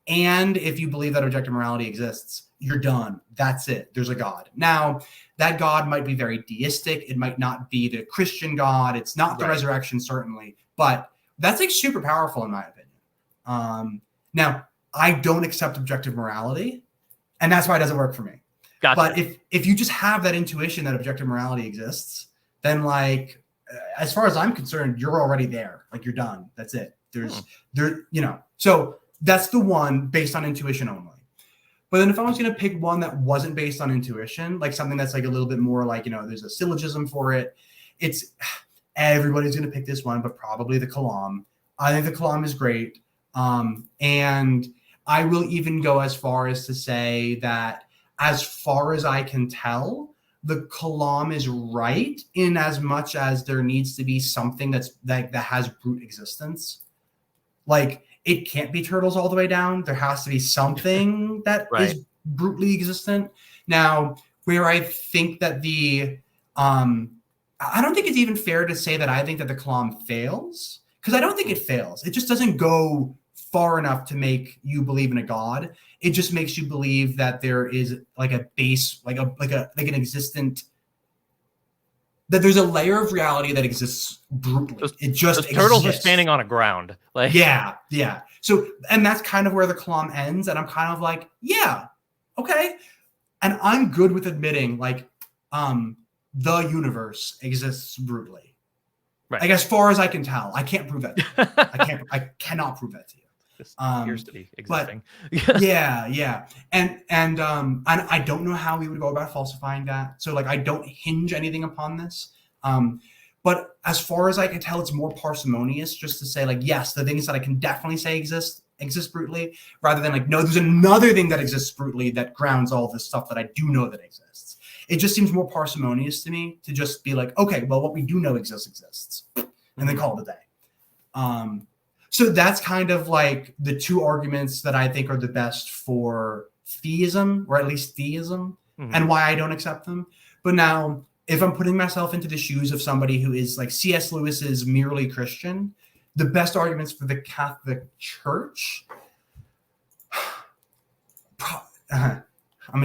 and if you believe that objective morality exists, you're done. That's it. There's a God. Now, that God might be very deistic. It might not be the Christian God. It's not the resurrection, certainly. But that's like super powerful in my opinion. Now, I don't accept objective morality, and that's why it doesn't work for me. Gotcha. But if you just have that intuition that objective morality exists, then like, as far as I'm concerned, you're already there. Like, you're done. That's it. So that's the one based on intuition only. But then if I was going to pick one that wasn't based on intuition, like something that's like a little bit more like, there's a syllogism for it. Everybody's going to pick this one, but probably the Kalam. I think the Kalam is great. And I will even go as far as to say that as far as I can tell, the Kalam is right in as much as there needs to be something that has brute existence. Like, it can't be turtles all the way down. There has to be something that is brutally existent. Now, where I think that I don't think it's even fair to say that I think that the Kalam fails, because I don't think it fails. It just doesn't go far enough to make you believe in a God. It just makes you believe that there is like a base, like an existent, that there's a layer of reality that exists brutally. It just exists. Turtles are standing on a ground. Like, yeah. So, and that's kind of where the Kalam ends. And I'm kind of like, yeah, okay. And I'm good with admitting like, the universe exists brutally. Right. Like, as far as I can tell, I can't prove that. I cannot prove that to you. This appears to be existing. But, yeah. And I don't know how we would go about falsifying that. So like, I don't hinge anything upon this. But as far as I can tell, it's more parsimonious just to say like, yes, the things that I can definitely say exist brutally, rather than like, no, there's another thing that exists brutally that grounds all this stuff that I do know that exists. It just seems more parsimonious to me to just be like, okay, well, what we do know exists, and then call it a day. So that's kind of like the two arguments that I think are the best for theism, or at least theism, and why I don't accept them. But now, if I'm putting myself into the shoes of somebody who is like C.S. Lewis is merely Christian, the best arguments for the Catholic Church, I'm an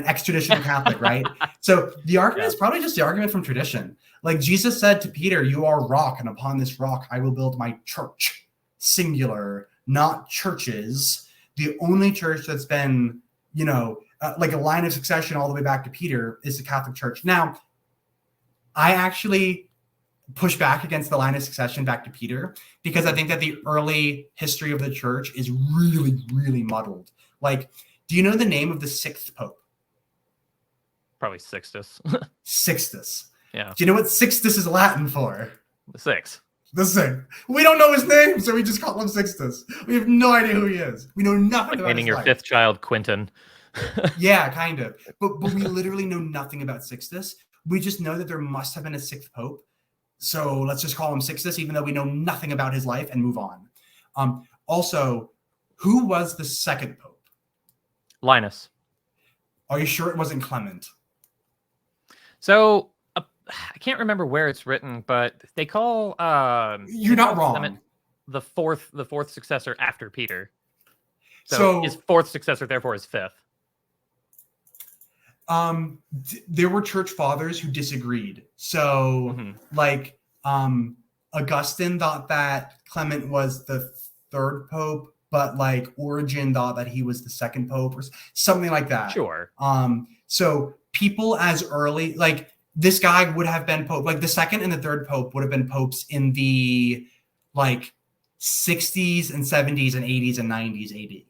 ex-traditional Catholic, right? So the argument is probably just the argument from tradition. Like, Jesus said to Peter, "You are rock, and upon this rock I will build my church." Singular, not churches. The only church that's been, like a line of succession all the way back to Peter is the Catholic Church. Now, I actually push back against the line of succession back to Peter, because I think that the early history of the church is really, really muddled. Like, do you know the name of the sixth pope? Probably Sixtus. Sixtus. Yeah. Do you know what Sixtus is Latin for? The six. The six. We don't know his name, so we just call him Sixtus. We have no idea who he is. We know nothing about his life. Your fifth child, Quentin. Yeah, kind of. But we literally know nothing about Sixtus. We just know that there must have been a sixth pope. So let's just call him Sixtus, even though we know nothing about his life, and move on. Also, who was the second pope? Linus. Are you sure it wasn't Clement? So I can't remember where it's written, but they call you're not wrong. Clement the fourth successor after Peter. So his fourth successor, therefore, is fifth. There were church fathers who disagreed. So, Augustine thought that Clement was the third pope. but like Origen thought that he was the second pope or something like that. Sure. So people as early, like this guy would have been pope, like the second and the third pope would have been popes in the like 60s and 70s and 80s and 90s AD.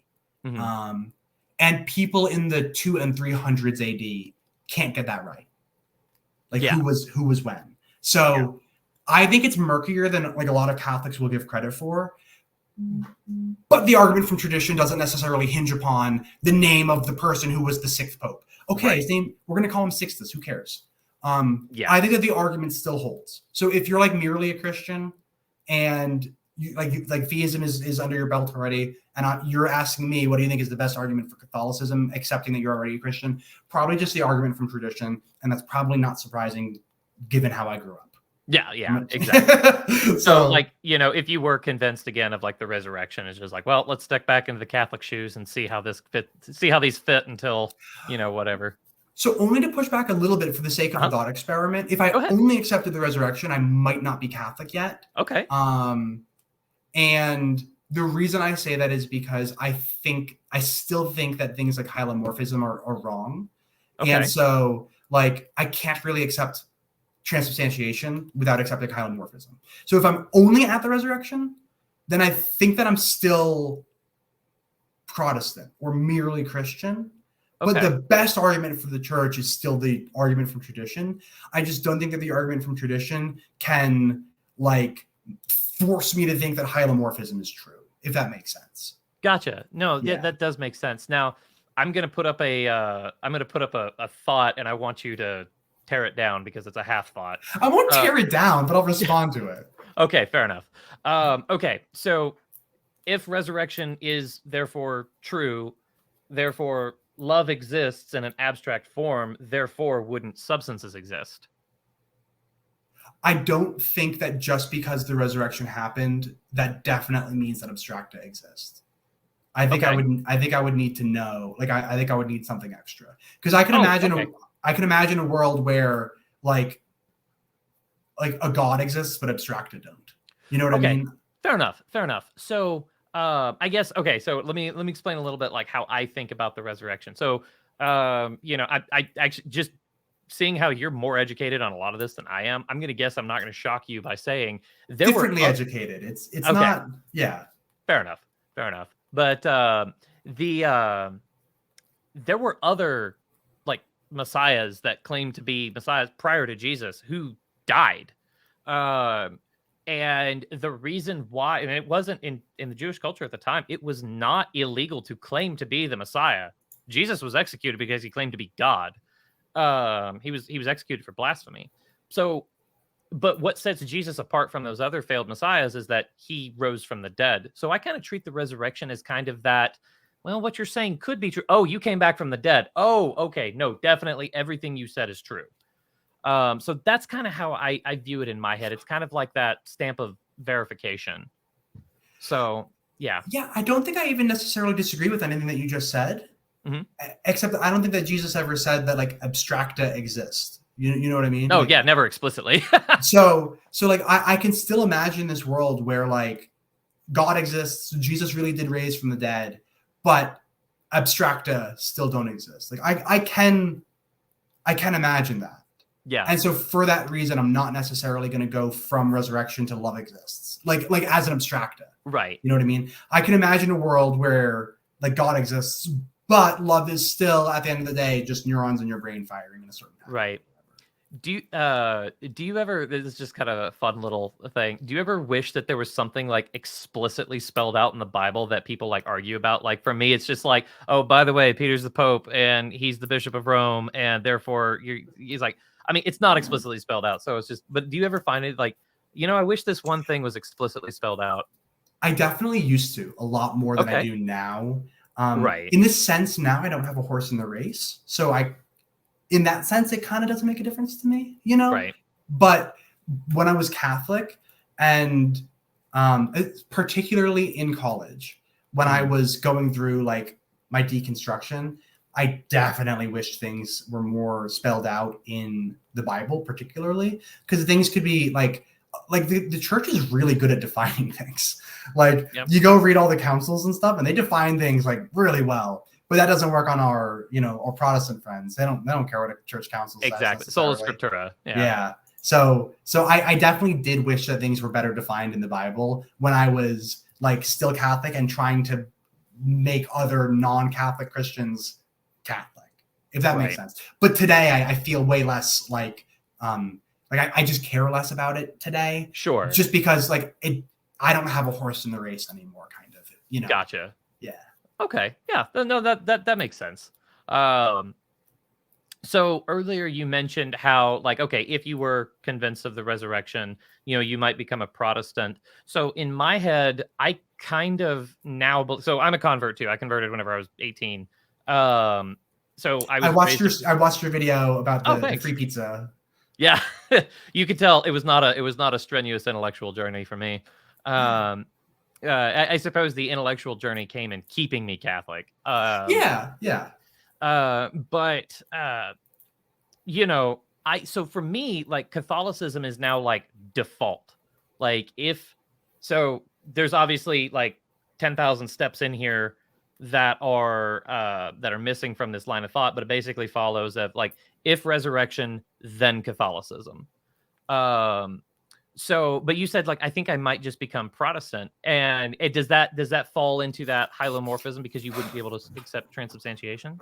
Mhm. And people in the 200s and 300s AD can't get that right. Like Yeah. who was when. So I think it's murkier than like a lot of Catholics will give credit for. But the argument from tradition doesn't necessarily hinge upon the name of the person who was the sixth pope. Okay, Right. his name, we're going to call him Sixtus. Who cares? Yeah. I think that the argument still holds. So if you're like merely a Christian and you like theism is under your belt already, and you're asking me, what do you think is the best argument for Catholicism, accepting that you're already a Christian? Probably just the argument from tradition, and that's probably not surprising given how I grew up. Yeah, exactly. So like, if you were convinced again of like the resurrection, it's just like, well, let's step back into the Catholic shoes and see how these fit until, whatever. So only to push back a little bit for the sake of a thought experiment, if I only accepted the resurrection, I might not be Catholic yet. Okay. And the reason I say that is because I still think that things like hylomorphism are wrong. Okay. And so like I can't really accept transubstantiation without accepting hylomorphism. So if I'm only at the resurrection, then I think that I'm still Protestant or merely Christian. Okay. But the best argument for the church is still the argument from tradition. I just don't think that the argument from tradition can like force me to think that hylomorphism is true, if that makes sense. Gotcha. No, yeah, that does make sense. Now, I'm going to put up a thought, and I want you to tear it down because it's a half thought. I won't tear it down, but I'll respond to it. Okay, fair enough. Okay, so if resurrection is therefore true, therefore love exists in an abstract form, therefore wouldn't substances exist? I don't think that just because the resurrection happened, that definitely means that abstracta exists. I think I would need to know, like I think I would need something extra. Because I can imagine a world where like a God exists, but abstracta don't. You know what I mean? Fair enough. So I guess, okay, so let me explain a little bit like how I think about the resurrection. So I actually just seeing how you're more educated on a lot of this than I am, I'm going to guess I'm not going to shock you by saying differently educated. It's okay. Not, yeah. Fair enough. But there were other like messiahs that claimed to be messiahs prior to Jesus who died. And the reason why, and it wasn't in the Jewish culture at the time, it was not illegal to claim to be the Messiah. Jesus was executed because he claimed to be God. He was executed for blasphemy. So, but what sets Jesus apart from those other failed messiahs is that he rose from the dead. So I kind of treat the resurrection as kind of that, well, what you're saying could be true. Oh, you came back from the dead. Oh, okay. No, definitely everything you said is true. So that's kind of how I view it in my head. It's kind of like that stamp of verification. So, yeah. Yeah, I don't think I even necessarily disagree with anything that you just said. Mm-hmm. Except I don't think that Jesus ever said that like abstracta exists. You know what I mean? Oh, like, yeah, never explicitly. so like I can still imagine this world where like God exists, Jesus really did raise from the dead, but abstracta still don't exist. Like I can imagine that. Yeah. And so for that reason, I'm not necessarily going to go from resurrection to love exists, like as an abstracta. Right. You know what I mean? I can imagine a world where like God exists, but love is still at the end of the day just neurons in your brain firing in a certain way. Right. Do you ever, this is just kind of a fun little thing, do you ever wish that there was something like explicitly spelled out in the Bible that people like argue about? Like for me, it's just like, oh, by the way, Peter's the Pope and he's the Bishop of Rome, and therefore he's like, I mean, it's not explicitly spelled out, so it's just, but do you ever find it like, I wish this one thing was explicitly spelled out? I definitely used to, a lot more than I do now. Right. In this sense, now I don't have a horse in the race, so in that sense, it kind of doesn't make a difference to me, Right. But when I was Catholic, and particularly in college, when I was going through like my deconstruction, I definitely wished things were more spelled out in the Bible, particularly because things could be like like the church is really good at defining things. Like Yep. you go read all the councils and stuff, and they define things like really well. But that doesn't work on our, our Protestant friends. They don't care what a church council says. Exactly. Sola necessarily. Scriptura. Yeah. So I definitely did wish that things were better defined in the Bible when I was like still Catholic and trying to make other non-Catholic Christians Catholic, if that makes sense. But today I feel way less like I just care less about it today. Sure. Just because I don't have a horse in the race anymore, kind of. Gotcha. Yeah. Okay. Yeah. No, that makes sense. So earlier you mentioned how okay, if you were convinced of the resurrection, you might become a Protestant. So in my head, I kind of now, so I'm a convert too. I converted whenever I was 18. So I watched your video about the free pizza. Yeah. You could tell it was not a strenuous intellectual journey for me. I suppose the intellectual journey came in keeping me Catholic. Yeah. But so for me, Catholicism is now default. There's obviously 10,000 steps in here that are missing from this line of thought, but it basically follows of if resurrection, then Catholicism. But you said I think I might just become Protestant, and does that fall into that hylomorphism because you wouldn't be able to accept transubstantiation?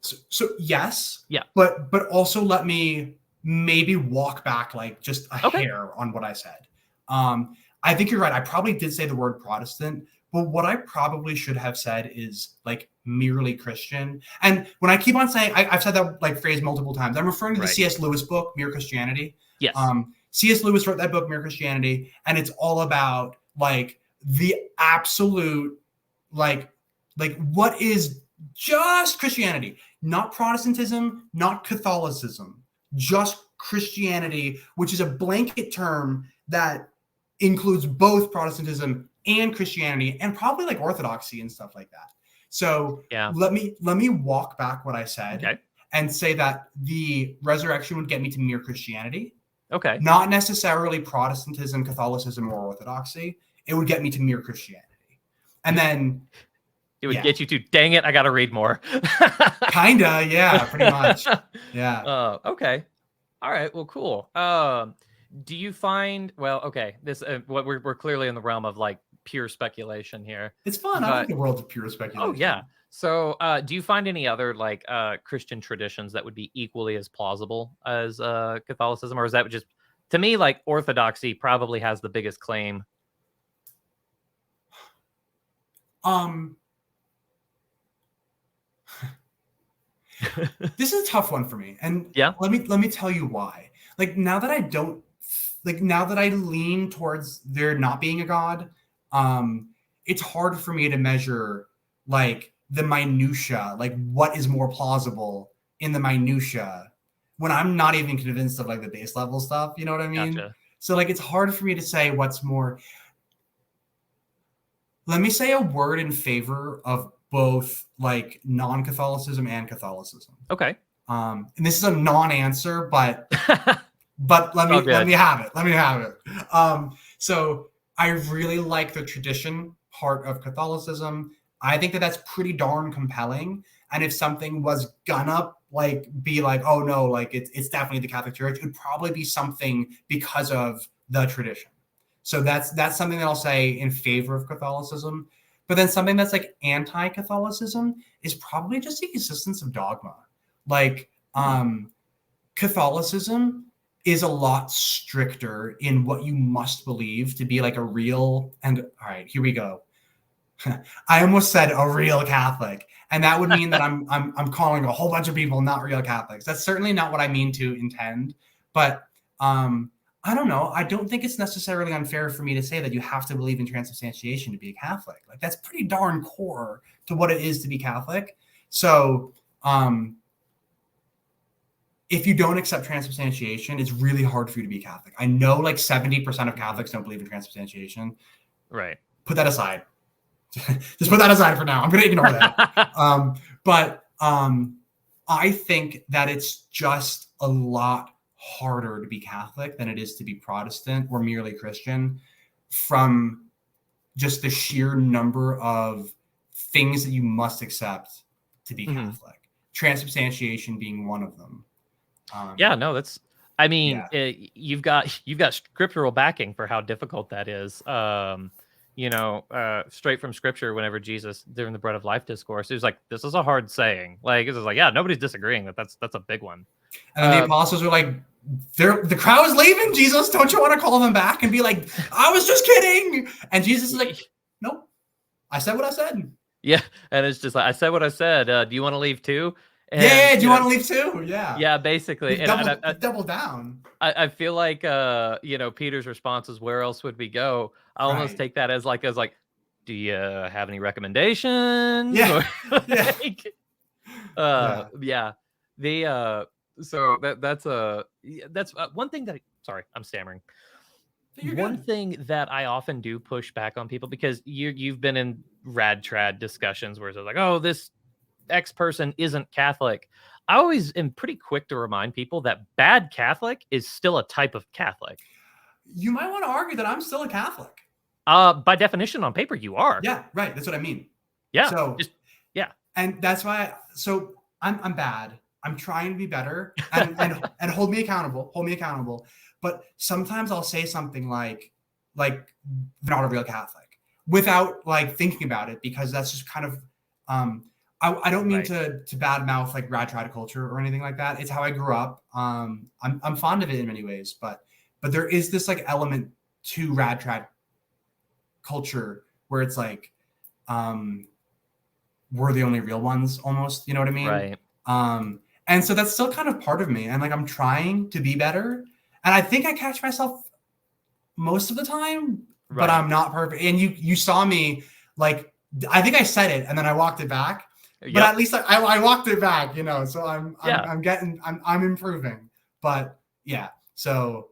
So yes, yeah, but also let me maybe walk back just a hair on what I said. I think you're right. I probably did say the word Protestant, but what I probably should have said is merely Christian. And when I keep on saying, I've said that phrase multiple times. I'm referring to the C.S. Lewis book, Mere Christianity. Yes. C.S. Lewis wrote that book, Mere Christianity, and it's all about the absolute what is just Christianity, not Protestantism, not Catholicism, just Christianity, which is a blanket term that includes both Protestantism and Christianity, and probably Orthodoxy and stuff like that. So let me walk back what I said and say that the resurrection would get me to mere Christianity. Okay. Not necessarily Protestantism, Catholicism, or Orthodoxy. It would get me to mere Christianity. And then it would get you to, dang it, I got to read more. Kinda, yeah, pretty much. Yeah. Okay. All right. Well, cool. Do you find, this we're clearly in the realm of pure speculation here. It's fun. I like the world of pure speculation. Oh yeah. So do you find any other Christian traditions that would be equally as plausible as Catholicism, or is that just, to me, Orthodoxy probably has the biggest claim? This is a tough one for me, and let me tell you why. Now that I lean towards there not being a God, it's hard for me to measure the minutia, what is more plausible in the minutia when I'm not even convinced of the base level stuff. You know what I mean? Gotcha. So it's hard for me to say what's more. Let me say a word in favor of both non-Catholicism and Catholicism. Okay. And this is a non-answer, but let me have it. Let me have it. So I really like the tradition part of Catholicism. I think that that's pretty darn compelling. And if something was gonna be oh no, it's definitely the Catholic Church, it would probably be something because of the tradition. So that's something that I'll say in favor of Catholicism. But then something that's anti-Catholicism is probably just the existence of dogma. Catholicism is a lot stricter in what you must believe to be a real, and all right, here we go. I almost said a real Catholic, and that would mean that I'm calling a whole bunch of people not real Catholics. That's certainly not what I mean to intend, but I don't know. I don't think it's necessarily unfair for me to say that you have to believe in transubstantiation to be a Catholic. That's pretty darn core to what it is to be Catholic. So if you don't accept transubstantiation, it's really hard for you to be Catholic. I know 70% of Catholics don't believe in transubstantiation. Right. Put that aside. Just put that aside for now. I'm going to ignore that. But I think that it's just a lot harder to be Catholic than it is to be Protestant or merely Christian, from just the sheer number of things that you must accept to be Catholic. Transubstantiation being one of them. Yeah, no, that's, I mean, you've got scriptural backing for how difficult that is. Straight from scripture, whenever Jesus during the bread of life discourse, he was like, this is a hard saying. Like, it's like, yeah, nobody's disagreeing that's a big one. And then the apostles were like, the crowd is leaving, Jesus. Don't you want to call them back and be like, I was just kidding? And Jesus is like, nope, I said what I said. Yeah. And it's just like, I said what I said. Do you want to leave too? And, do you want to leave too? Yeah. Yeah, basically. Double down. I feel like, Peter's response is, where else would we go? I almost take that as like, do you have any recommendations? Yeah. So that's one thing that, sorry, I'm stammering. One thing that I often do push back on people, because you've been in rad trad discussions where it's like, oh, this X person isn't Catholic. I always am pretty quick to remind people that bad Catholic is still a type of Catholic. You might want to argue that I'm still a Catholic. By definition, on paper, you are. Yeah, right. That's what I mean. Yeah. So and that's why. So I'm bad. I'm trying to be better and hold me accountable. Hold me accountable. But sometimes I'll say something like they're not a real Catholic without like thinking about it, because that's just kind of I don't mean to badmouth like rad trad culture or anything like that. It's how I grew up. I'm fond of it in many ways, but there is this like element to rad trad culture where it's like we're the only real ones almost, you know what I mean? Right. And so that's still kind of part of me. And like I'm trying to be better. And I think I catch myself most of the time, but I'm not perfect. And you saw me, like, I think I said it and then I walked it back. But at least I walked it back, so I'm improving. But yeah, so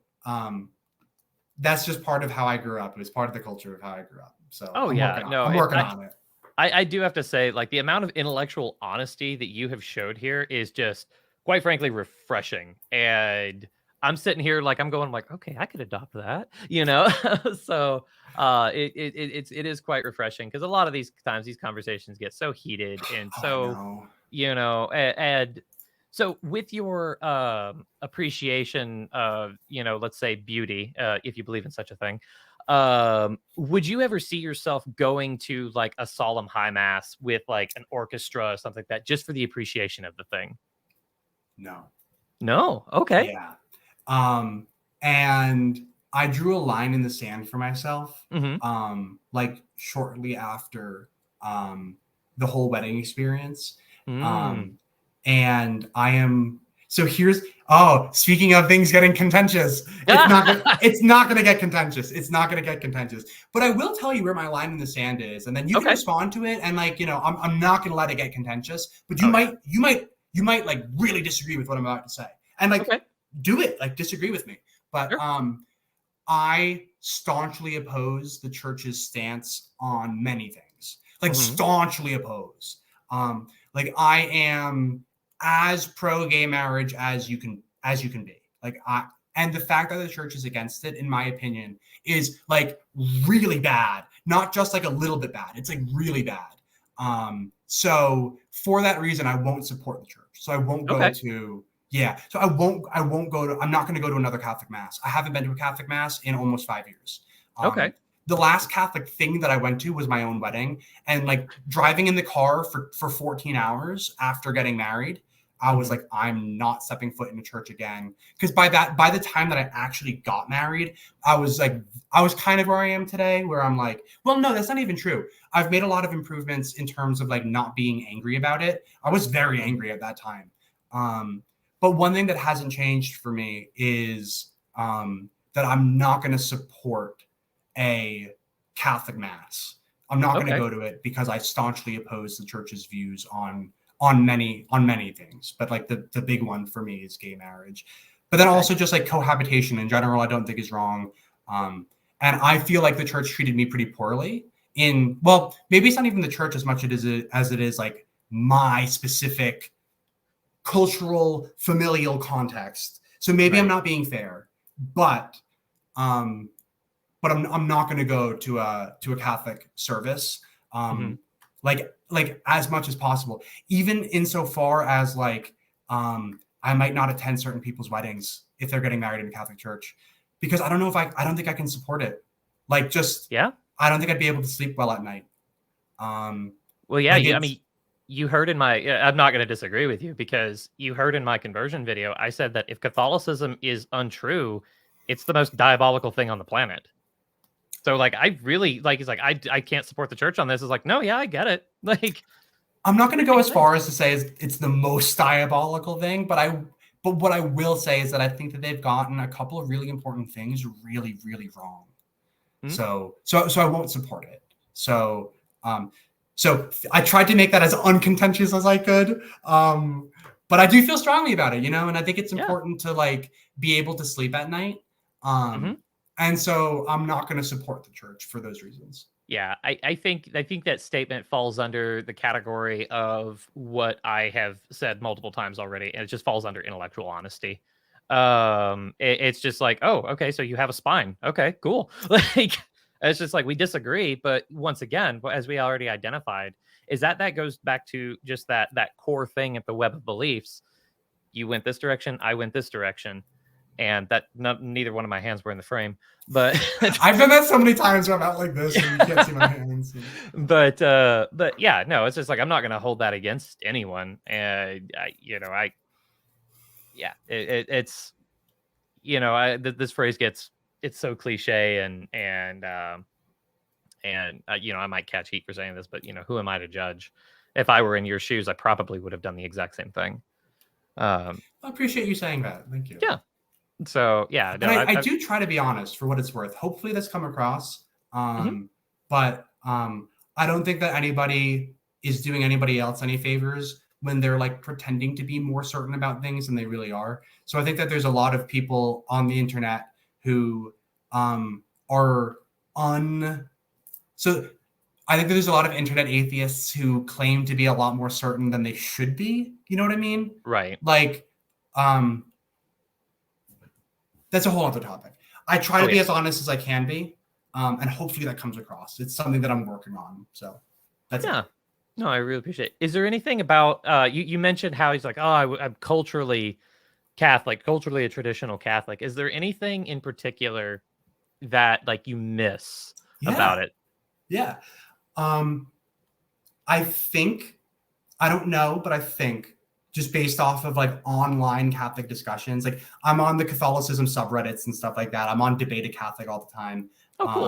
that's just part of how I grew up. It was part of the culture of how I grew up. So I'm working on it. I do have to say, like, the amount of intellectual honesty that you have showed here is just, quite frankly, refreshing. And I'm sitting here like I'm going like, okay, I could adopt that, So it is quite refreshing, because a lot of these times these conversations get so heated and so and so with your appreciation of let's say beauty, if you believe in such a thing, would you ever see yourself going to like a solemn high mass with like an orchestra or something like that, just for the appreciation of the thing? No. Okay. Yeah. And I drew a line in the sand for myself, like shortly after the whole wedding experience. And I am, so speaking of things getting contentious, it's not going to get contentious. It's not going to get contentious, but I will tell you where my line in the sand is, and then you can respond to it. And like, I'm not going to let it get contentious, but you might like really disagree with what I'm about to say, and like, do it, like disagree with me. But I staunchly oppose the church's stance on many things, like staunchly oppose. Like I am as pro gay marriage as you can be. Like and the fact that the church is against it, in my opinion, is like really bad. Not just like a little bit bad. It's like really bad. So for that reason, I won't support the church. So I won't go to. Yeah. So I won't go to, I'm not going to go to another Catholic mass. I haven't been to a Catholic mass in almost 5 years. The last Catholic thing that I went to was my own wedding, and like driving in the car for 14 hours after getting married, I was like, I'm not stepping foot in a church again. Because by the time that I actually got married, I was kind of where I am today, where I'm like, well, no, that's not even true. I've made a lot of improvements in terms of like not being angry about it. I was very angry at that time. But one thing that hasn't changed for me is that I'm not going to support a Catholic mass. I'm not going to go to it because I staunchly oppose the church's views on many things. But like the big one for me is gay marriage. But then also just like cohabitation in general, I don't think is wrong. And I feel like the church treated me pretty poorly maybe it's not even the church as much as it is like my specific cultural familial context. So maybe I'm Right. not being fair, but um, I'm not going to go to a Catholic service, Hmm. like as much as possible, even insofar as like I might not attend certain people's weddings if they're getting married in a Catholic church, because I don't think I can support it. Like just Yeah. I don't think I'd be able to sleep well at night. Um, Well, yeah. like I it's mean, you heard in my. Yeah, I'm not going to disagree with you because you heard in my conversion video. I said that if Catholicism is untrue, it's the most diabolical thing on the planet. So, like, I really like. He's like, I can't support the church on this. It's like, no, yeah, I get it. Like, I'm not it's a going to go freaking as thing. far as to say it's the most diabolical thing, but what I will say is that I think that they've gotten a couple of really important things really, really wrong. Hmm? So I won't support it. Um, so I tried to make that as uncontentious as I could. But I do feel strongly about it, and I think it's Yeah. important to like be able to sleep at night. Hmm. And so I'm not going to support the church for those reasons. Yeah, I think that statement falls under the category of what I have said multiple times already, and it just falls under intellectual honesty. It's just like, oh, okay, so you have a spine. Okay, cool. Like, it's just like we disagree, but once again, as we already identified, is that goes back to just that core thing at the web of beliefs. You went this direction, I went this direction, and that neither one of my hands were in the frame, but I've done that so many times where I'm out like this and you can't see my hands. but yeah, no, it's just like I'm not gonna hold that against anyone. And I yeah, it's this phrase gets it's so cliche and I might catch heat for saying this, but who am I to judge? If I were in your shoes, I probably would have done the exact same thing. Um, I appreciate you saying that. Thank you. yeah. So yeah, And no, I do try to be honest for what it's worth. Hopefully that's come across. Mhm. But I don't think that anybody is doing anybody else any favors when they're like pretending to be more certain about things than they really are. So I think that there's a lot of people on the internet who are un. So I think that there's a lot of internet atheists who claim to be a lot more certain than they should be. You know what I mean? Right. Like, um, that's a whole other topic. I try Oh to yeah. be as honest as I can be, and hopefully that comes across. It's something that I'm working on. So that's it. Yeah. No, I really appreciate it. Is there anything about you mentioned how he's like, oh, I'm culturally Catholic, culturally a traditional Catholic. Is there anything in particular that like you miss about Yeah, it? yeah. Um, I think I don't know, but I think just based off of like online Catholic discussions, like I'm on the Catholicism subreddits and stuff like that. I'm on Debate a Catholic all the time. Oh, cool.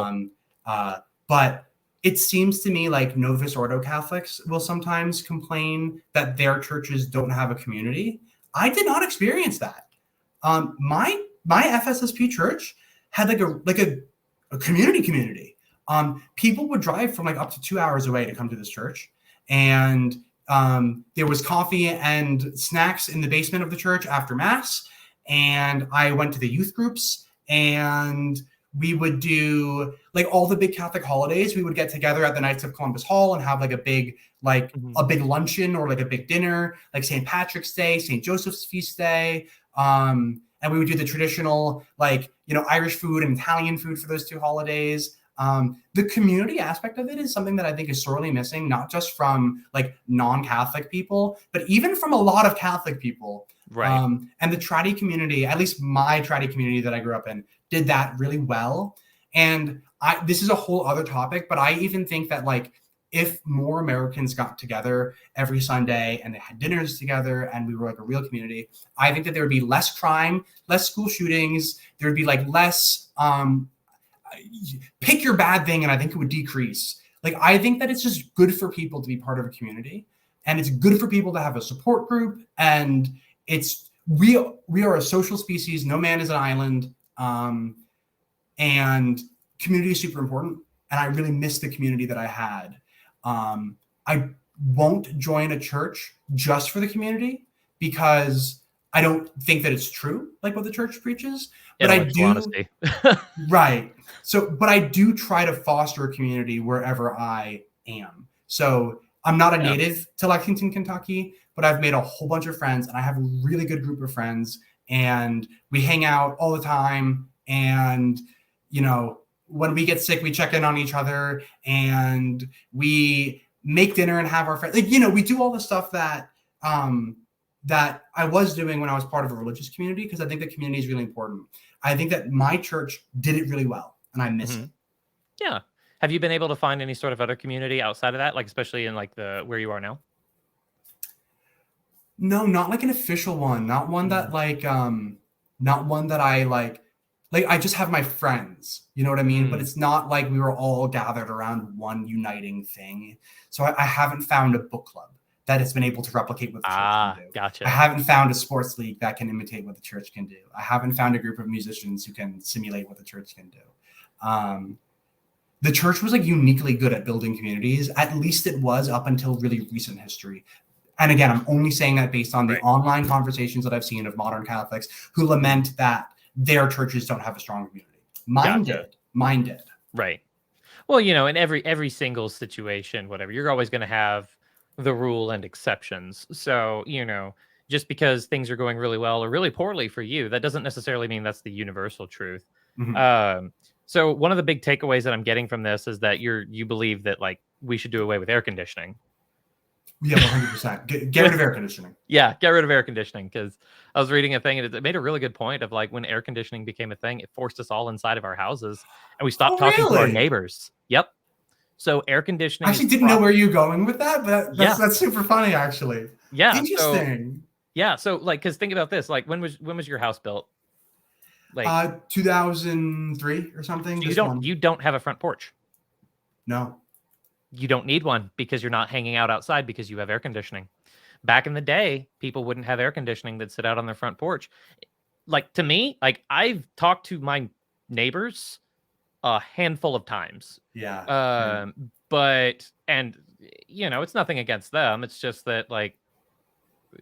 Um, but it seems to me like Novus Ordo Catholics will sometimes complain that their churches don't have a community. I did not experience that. My FSSP church had a community. People would drive from like up to 2 hours away to come to this church, and there was coffee and snacks in the basement of the church after mass. And I went to the youth groups, and we would do like all the big Catholic holidays. We would get together at the Knights of Columbus Hall and have like Mhm. a big luncheon or like a big dinner, like St. Patrick's Day, St. Joseph's Feast Day. And we would do the traditional Irish food and Italian food for those two holidays. The community aspect of it is something that I think is sorely missing, not just from like non-Catholic people, but even from a lot of Catholic people. Right. And the Trinity community, at least my Trinity community that I grew up in, did that really well. And this is a whole other topic, but I even think that like if more Americans got together every Sunday and they had dinners together and we were like a real community, I think that there would be less crime, less school shootings. There would be like less pick your bad thing, and I think it would decrease. Like I think that it's just good for people to be part of a community, and it's good for people to have a support group. And we are a social species. No man is an island, and community is super important. And I really miss the community that I had. I won't join a church just for the community because I don't think that it's true, like what the church preaches. But I Intellectual do. honesty. Right. So, but I do try to foster a community wherever I am. So I'm not a Yeah. native to Lexington, Kentucky, but I've made a whole bunch of friends and I have a really good group of friends. and we hang out all the time. And, you know, when we get sick, we check in on each other, and we make dinner and have our friends. Like, you know, we do all the stuff that that I was doing when I was part of a religious community, because I think the community is really important. I think that my church did it really well, and I miss it. Yeah. Have you been able to find any sort of other community outside of that, like especially in like the where you are now? No, not like an official one, not one that not one that I like I just have my friends, you know what I mean? But it's not like we were all gathered around one uniting thing. So I haven't found a book club that has been able to replicate what the church can do. Gotcha. I haven't found a sports league that can imitate what the church can do. I haven't found a group of musicians who can simulate what the church can do. The church was like uniquely good at building communities. At least it was up until really recent history. And again, I'm only saying that based on the online conversations that I've seen of modern Catholics who lament that their churches don't have a strong community. Mine did. Right. Well, you know, in every single situation, whatever, you're always going to have the rule and exceptions. So, you know, just because things are going really well or really poorly for you, that doesn't necessarily mean that's the universal truth. So one of the big takeaways that I'm getting from this is that you believe that like we should do away with air conditioning. Yeah, 100%. Get rid of air conditioning. Yeah, get rid of air conditioning, because I was reading a thing and it made a really good point of like when air conditioning became a thing, it forced us all inside of our houses and we stopped talking to our neighbors. Yep. So air conditioning. I actually didn't know where you're going with that, but that's super funny, actually. Yeah. Interesting. So like, because think about this, like when was your house built? Like 2003 or something. You don't have a front porch. No. You don't need one because you're not hanging out outside because you have air conditioning. Back in the day, people wouldn't have air conditioning. They'd sit out on their front porch. Like to me, like I've talked to my neighbors a handful of times. Yeah. But, and you know, it's nothing against them. It's just that like,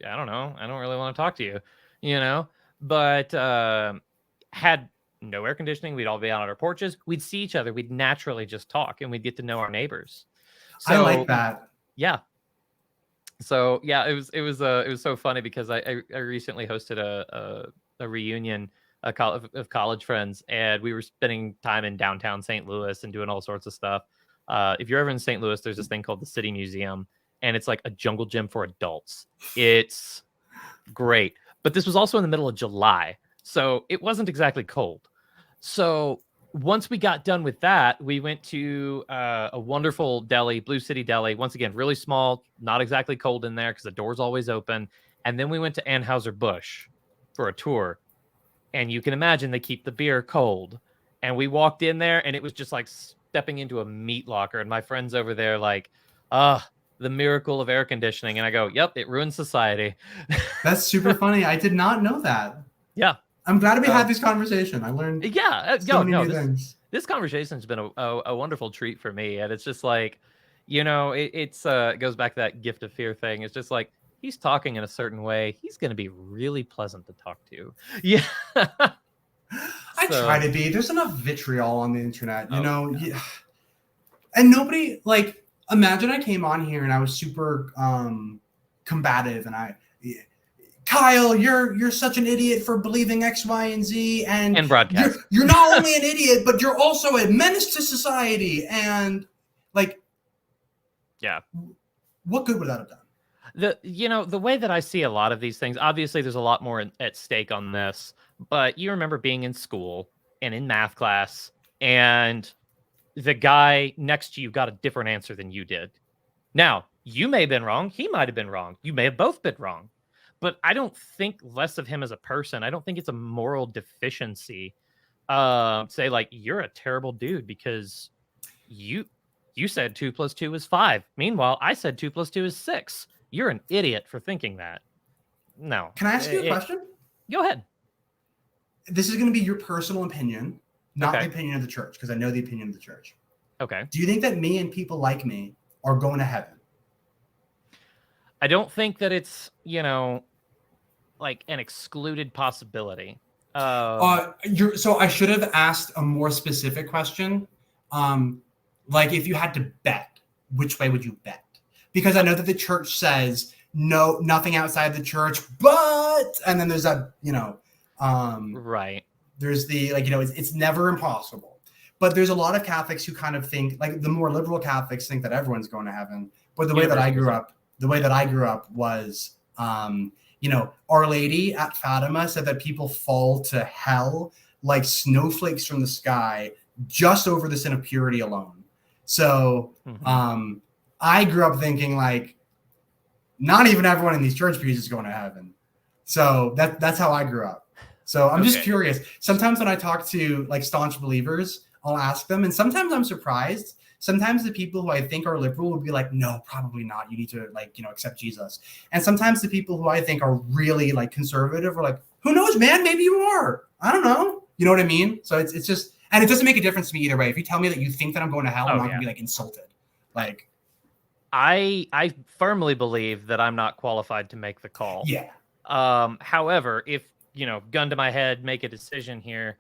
I don't know. I don't really want to talk to you, you know, but had no air conditioning. We'd all be out on our porches. We'd see each other. We'd naturally just talk and we'd get to know our neighbors. So, I like that. Yeah. So yeah, it was so funny because I recently hosted a reunion of college friends, and we were spending time in downtown St. Louis and doing all sorts of stuff. If you're ever in St. Louis, there's this thing called the City Museum, and it's like a jungle gym for adults. It's great, but this was also in the middle of July, so it wasn't exactly cold. So once we got done with that, we went to a wonderful deli, Blue City Deli. Once again, really small, not exactly cold in there because the door's always open. And then we went to Anheuser-Busch for a tour. And you can imagine they keep the beer cold. And we walked in there and it was just like stepping into a meat locker. And my friend's over there like, the miracle of air conditioning. And I go, yep, it ruins society. That's super funny. I did not know that. Yeah. I'm glad we had this conversation. I learned many things. This conversation has been a wonderful treat for me. And it's just like, you know, it goes back to that gift of fear thing. It's just like, he's talking in a certain way. He's going to be really pleasant to talk to. Yeah. I try to be. There's enough vitriol on the internet, you know? No. Yeah. And nobody, like, imagine I came on here and I was super combative and Kyle, you're such an idiot for believing X, Y, and Z, and broadcast. You're not only an idiot, but you're also a menace to society. And like, yeah, what good would that have done? The way that I see a lot of these things, obviously there's a lot more at stake on this, but you remember being in school and in math class, and the guy next to you got a different answer than you did. Now, you may have been wrong. He might have been wrong. You may have both been wrong. But I don't think less of him as a person. I don't think it's a moral deficiency. Say like, you're a terrible dude because you said 2 + 2 is 5. Meanwhile, I said 2 + 2 is 6. You're an idiot for thinking that. No. Can I ask you a question? Go ahead. This is going to be your personal opinion, not the opinion of the church, because I know the opinion of the church. Okay. Do you think that me and people like me are going to heaven? I don't think that it's, you know, like an excluded possibility. So I should have asked a more specific question. Like if you had to bet, which way would you bet? Because I know that the church says no, nothing outside the church, but, and then there's a, you know, Right. There's the, like, it's never impossible. But there's a lot of Catholics who kind of think, like, the more liberal Catholics think that everyone's going to heaven. But the way that I grew up was, Our Lady at Fatima said that people fall to hell like snowflakes from the sky just over the sin of purity alone. So I grew up thinking, like, not even everyone in these church pews is going to heaven. So that's how I grew up. So I'm just curious. Sometimes when I talk to, like, staunch believers, I'll ask them, and sometimes I'm surprised. Sometimes the people who I think are liberal will be like, no, probably not. You need to, like, accept Jesus. And sometimes the people who I think are really, like, conservative are like, who knows, man? Maybe you are. I don't know. You know what I mean? So it's just, and it doesn't make a difference to me either way. If you tell me that you think that I'm going to hell, I'm not gonna be, like, insulted. Like, I firmly believe that I'm not qualified to make the call. Yeah. However, if, gun to my head, make a decision here.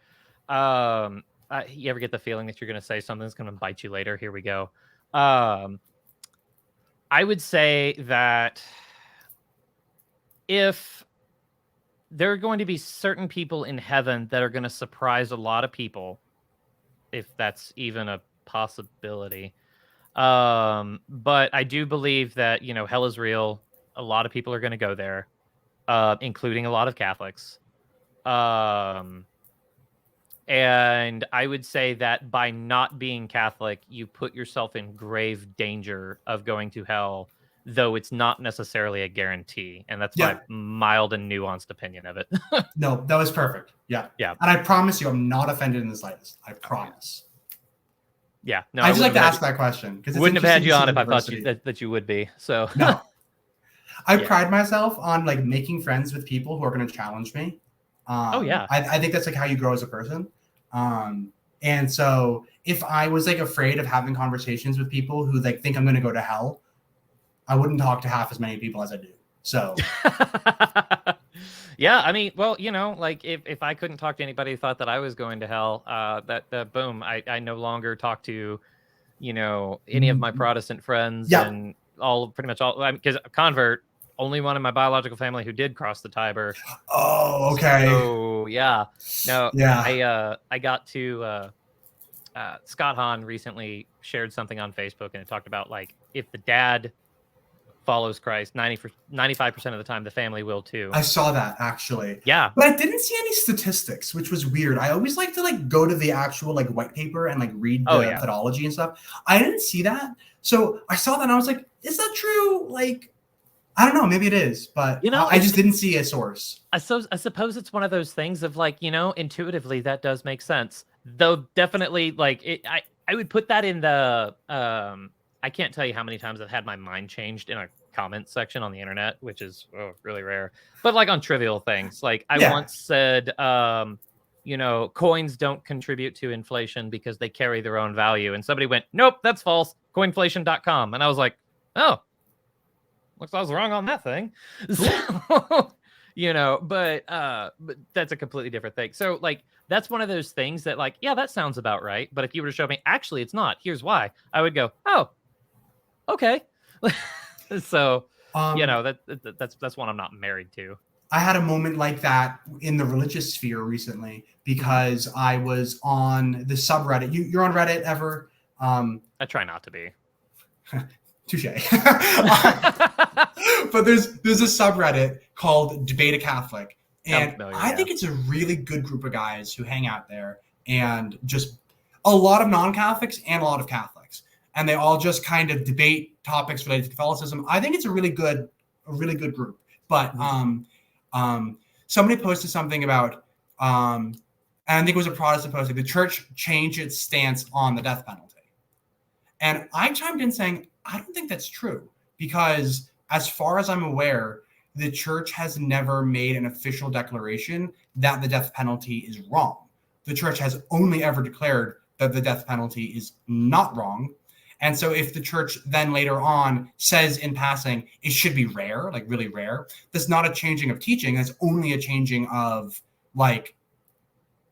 You ever get the feeling that you're going to say something that's going to bite you later? Here we go. I would say that if there are going to be certain people in heaven that are going to surprise a lot of people, if that's even a possibility. But I do believe that, hell is real. A lot of people are going to go there, including a lot of Catholics. And I would say that by not being Catholic, you put yourself in grave danger of going to hell, though it's not necessarily a guarantee. And that's my mild and nuanced opinion of it. No, that was perfect. Yeah. Yeah. And I promise you, I'm not offended in the slightest. I promise. Yeah. No, I just like to ask that question. Because wouldn't have had you on if I thought that you would be. So no. I pride myself on, like, making friends with people who are going to challenge me. I think that's, like, how you grow as a person. And so if I was, like, afraid of having conversations with people who, like, think I'm going to go to hell, I wouldn't talk to half as many people as I do. So yeah, I mean, well, like, if I couldn't talk to anybody who thought that I was going to hell, that boom, I no longer talk to, any of my Protestant friends and pretty much all, because convert, only one in my biological family who did cross the Tiber. Oh, okay. So yeah, no, I got to Scott Hahn recently shared something on Facebook, and it talked about, like, if the dad follows Christ, 95% of the time, the family will too. I saw that, actually. Yeah. But I didn't see any statistics, which was weird. I always like to, like, go to the actual, like, white paper and, like, read the methodology and stuff. I didn't see that. So I saw that and I was like, is that true? Like, I don't know. Maybe it is, but I just didn't see a source. I suppose it's one of those things of, like, intuitively that does make sense. Though definitely, like, I would put that in the I can't tell you how many times I've had my mind changed in a comment section on the internet, which is really rare. But, like, on trivial things, like I once said, coins don't contribute to inflation because they carry their own value, and somebody went, "Nope, that's false. Coinflation.com," and I was like, "Oh. Looks like I was wrong on that thing." So, but that's a completely different thing. So, like, that's one of those things that, like, yeah, that sounds about right. But if you were to show me, actually, it's not, here's why, I would go, oh, okay. So, that's one I'm not married to. I had a moment like that in the religious sphere recently because I was on the subreddit. You're on Reddit ever? I try not to be. Touche. But there's a subreddit called Debate a Catholic, and I think it's a really good group of guys who hang out there, and just a lot of non-Catholics and a lot of Catholics, and they all just kind of debate topics related to Catholicism. I think it's a really good group. But somebody posted something about and I think it was a Protestant post, like, the church changed its stance on the death penalty, and I chimed in saying, I don't think that's true, because as far as I'm aware, the church has never made an official declaration that the death penalty is wrong. The church has only ever declared that the death penalty is not wrong. And so if the church then later on says in passing it should be rare, like really rare, that's not a changing of teaching. That's only a changing of, like,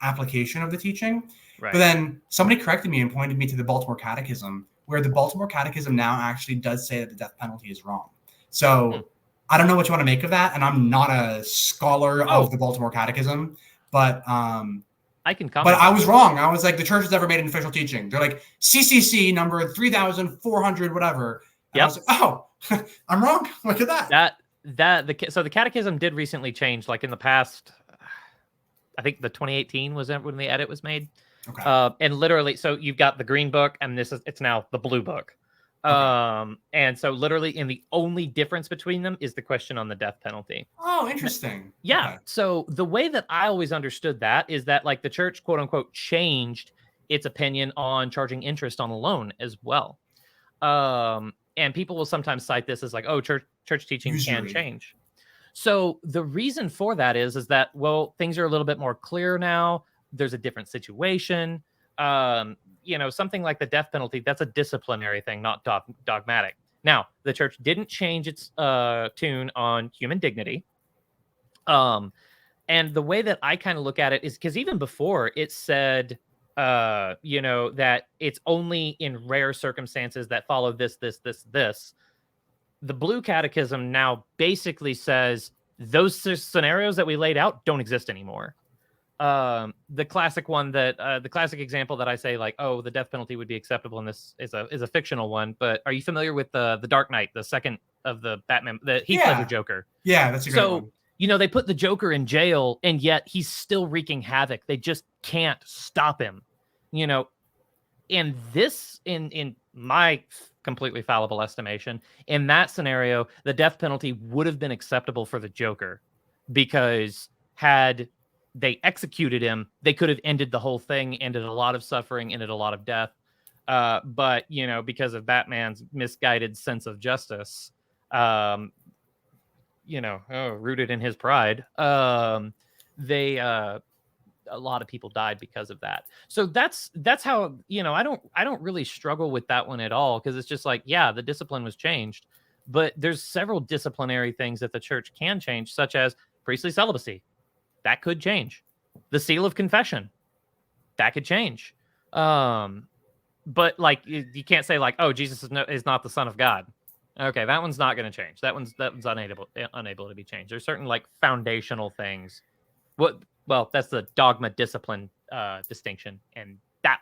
application of the teaching. Right. But then somebody corrected me and pointed me to the Baltimore Catechism, where the Baltimore Catechism now actually does say that the death penalty is wrong. So I don't know what you want to make of that. And I'm not a scholar of the Baltimore Catechism, But I can comment. But I was wrong. I was like, the church has never made an official teaching. They're like CCC number 3,400 whatever. And I was like, oh, I'm wrong. Look at that. So the catechism did recently change, like in the past. I think the 2018 was when the edit was made. Okay. And literally, so you've got the green book, and it's now the blue book. Okay. And so literally, and the only difference between them is the question on the death penalty. Oh, interesting. Yeah. Okay. So the way that I always understood that is that like the church, quote unquote, changed its opinion on charging interest on a loan as well. And people will sometimes cite this as like, oh, church teaching can change. So the reason for that is that, well, things are a little bit more clear now. There's a different situation. Something like the death penalty, that's a disciplinary thing, not dogmatic. Now, the church didn't change its tune on human dignity. And the way that I kind of look at it is because even before it said, that it's only in rare circumstances that follow this. The Blue Catechism now basically says those scenarios that we laid out don't exist anymore. The classic one the classic example that I say, like, oh, the death penalty would be acceptable in this is a fictional one. But are you familiar with the Dark Knight, the second of the Batman, the Heath Ledger Joker? Yeah, that's a good one. They put the Joker in jail, and yet he's still wreaking havoc. They just can't stop him. In this, in my completely fallible estimation, in that scenario, the death penalty would have been acceptable for the Joker, because had they executed him, they could have ended the whole thing, ended a lot of suffering, ended a lot of death. But because of Batman's misguided sense of justice, rooted in his pride, a lot of people died because of that. So that's how, I don't really struggle with that one at all, because it's just like, yeah, the discipline was changed, but there's several disciplinary things that the church can change, such as priestly celibacy. That could change. The seal of confession, that could change. But like, you can't say like, oh, Jesus is not the Son of God. Okay, that one's not going to change. That one's unable to be changed. There's certain like foundational things. Well, that's the dogma discipline distinction, and that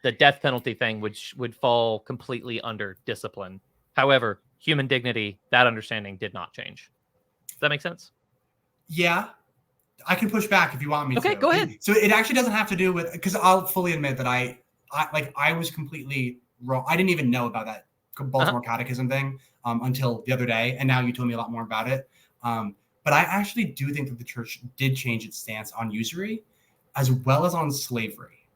the death penalty thing would fall completely under discipline. However, human dignity, that understanding did not change. Does that make sense? Yeah, I can push back if you want me to. Okay, go ahead. So it actually doesn't have to do with, because I'll fully admit that I was completely wrong. I didn't even know about that Baltimore Catechism thing until the other day, and now you told me a lot more about it. But I actually do think that the church did change its stance on usury as well as on slavery.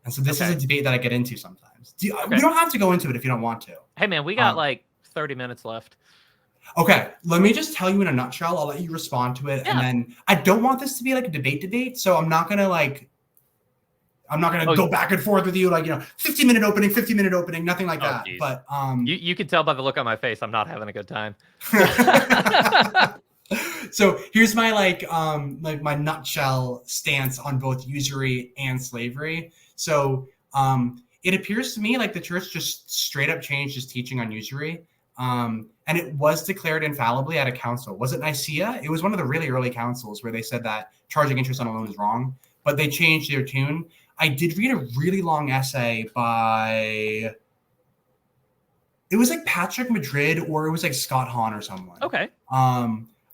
And so this is a debate that I get into sometimes. We don't have to go into it if you don't want to. Hey, man, we got like 30 minutes left. Okay, let me just tell you in a nutshell. I'll let you respond to it. Yeah. And then I don't want this to be like a debate. So I'm not going to go back and forth with you, 15-minute opening, 50-minute opening, nothing like that. Geez. But you can tell by the look on my face, I'm not having a good time. So here's my my nutshell stance on both usury and slavery. So it appears to me like the church just straight up changed its teaching on usury. And it was declared infallibly at a council. Was it Nicaea? It was one of the really early councils where they said that charging interest on a loan is wrong, but they changed their tune. I did read a really long essay by, it was like Patrick Madrid, or it was like Scott Hahn or someone. Okay.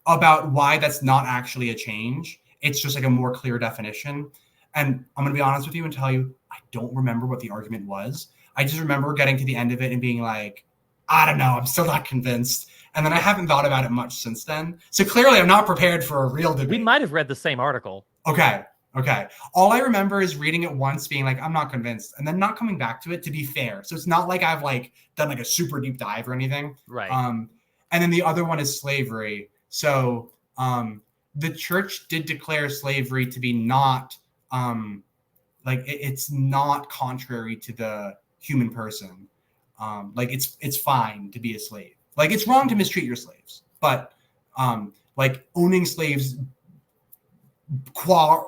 About why that's not actually a change. It's just like a more clear definition. And I'm going to be honest with you and tell you, I don't remember what the argument was. I just remember getting to the end of it and being like, I don't know, I'm still not convinced. And then I haven't thought about it much since then. So clearly I'm not prepared for a real debate. We might have read the same article. Okay. All I remember is reading it once, being like, I'm not convinced, and then not coming back to it, to be fair. So it's not like I've done a super deep dive or anything. Right. And then the other one is slavery. So the church did declare slavery to be not it's not contrary to the human person. It's fine to be a slave. It's wrong to mistreat your slaves, but owning slaves qua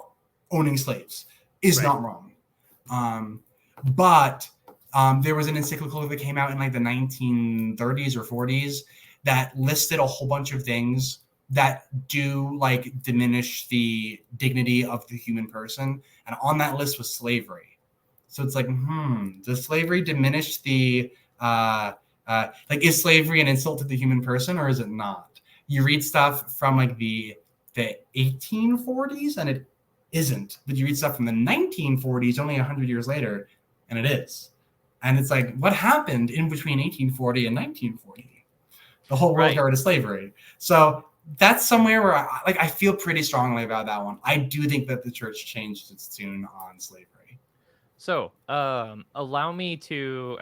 owning slaves is not wrong. But there was an encyclical that came out in the 1930s or 40s that listed a whole bunch of things that do like diminish the dignity of the human person, and on that list was slavery. So it's like, does slavery diminish the like, is slavery an insult to the human person, or is it not? You read stuff from like the 1840s and it isn't, but you read stuff from the 1940s only 100 years later and it is. And it's like, what happened in between 1840 and 1940? The whole world got rid of slavery. So that's somewhere where I feel pretty strongly about that one. I do think that the church changed its tune on slavery. So allow me to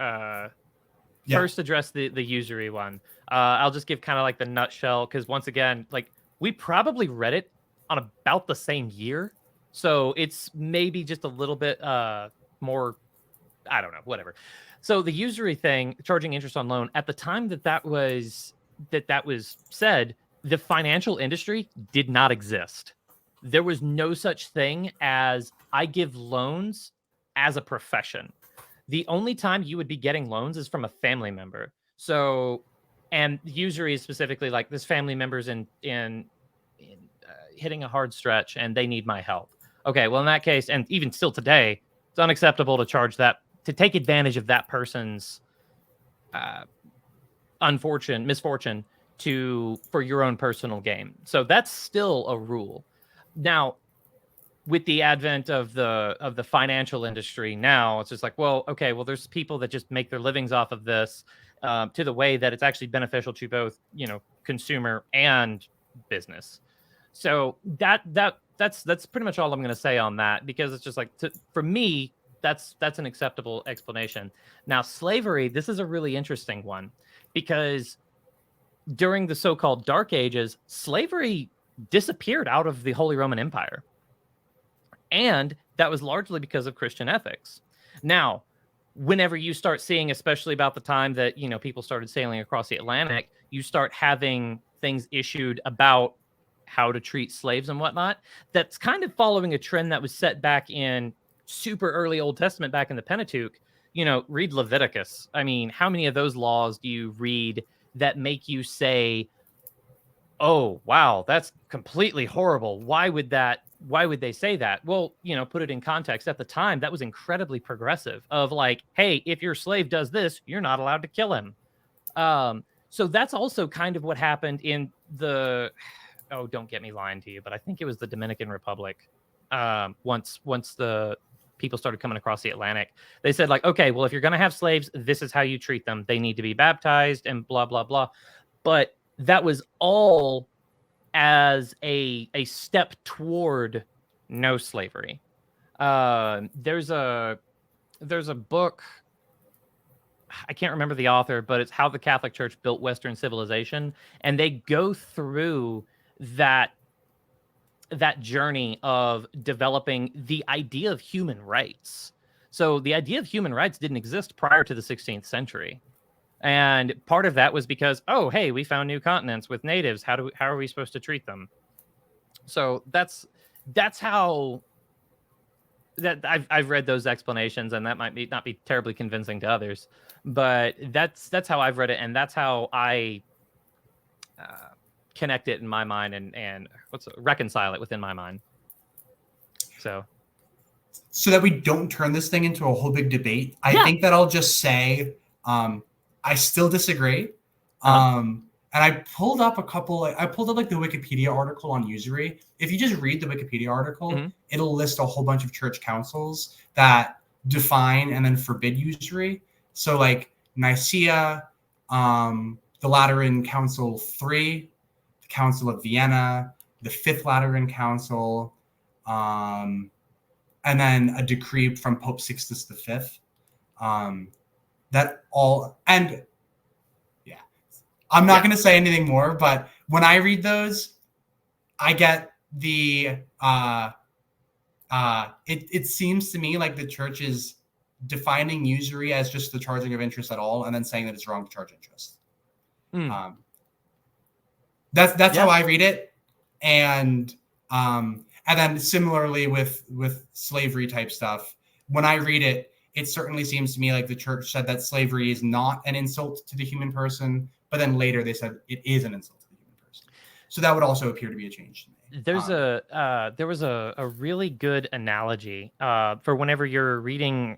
first address the usury one. I'll just give kind of like the nutshell, because once again, like, we probably read it on about the same year. So it's maybe just a little bit more, I don't know, whatever. So the usury thing, charging interest on loan, at the time that was said, the financial industry did not exist. There was no such thing as I give loans as a profession. The only time you would be getting loans is from a family member. So, and usury is specifically like, this family member's in hitting a hard stretch and they need my help. Okay, well, in that case, and even still today, it's unacceptable to charge that, to take advantage of that person's misfortune for your own personal gain. So that's still a rule. Now, with the advent of the financial industry now, it's just like, well, okay, well, there's people that just make their livings off of this, to the way that it's actually beneficial to both, consumer and business. So that's pretty much all I'm going to say on that, because it's just like, for me, that's an acceptable explanation. Now, slavery, this is a really interesting one, because during the so-called Dark Ages, slavery disappeared out of the Holy Roman Empire. And that was largely because of Christian ethics. Now, whenever you start seeing, especially about the time that, people started sailing across the Atlantic, you start having things issued about how to treat slaves and whatnot. That's kind of following a trend that was set back in super early Old Testament, back in the Pentateuch. Read Leviticus. I mean, how many of those laws do you read that make you say, oh, wow, that's completely horrible? Why would they say that? Well, put it in context. At the time, that was incredibly progressive, of like, hey, if your slave does this, you're not allowed to kill him. So that's also kind of what happened in don't get me lying to you, but I think it was the Dominican Republic. Once the people started coming across the Atlantic, they said, like, okay, well, if you're going to have slaves, this is how you treat them. They need to be baptized and blah, blah, blah. But that was all as a step toward no slavery. There's a book, I can't remember the author, but it's How the Catholic Church Built Western Civilization, and they go through that journey of developing the idea of human rights. So the idea of human rights didn't exist prior to the 16th century. And part of that was because, oh, hey, we found new continents with natives. How are we supposed to treat them? So that's how that I've read those explanations, and that might not be terribly convincing to others, but that's how I've read it, and that's how I connect it in my mind and reconcile it within my mind. So that we don't turn this thing into a whole big debate, I think that I'll just say, I still disagree. And I pulled up like the Wikipedia article on usury. If you just read the Wikipedia article, it'll list a whole bunch of church councils that define and then forbid usury. So like Nicaea, the Lateran Council III, the Council of Vienna, the Fifth Lateran Council, and then a decree from Pope Sixtus V. That all, and yeah, I'm not going to say anything more, but when I read those, I get the, it seems to me like the church is defining usury as just the charging of interest at all, and then saying that it's wrong to charge interest. That's how I read it. And then similarly with slavery type stuff, when I read it, it certainly seems to me like the church said that slavery is not an insult to the human person, but then later they said it is an insult to the human person. So that would also appear to be a change to me. There was a really good analogy for whenever you're reading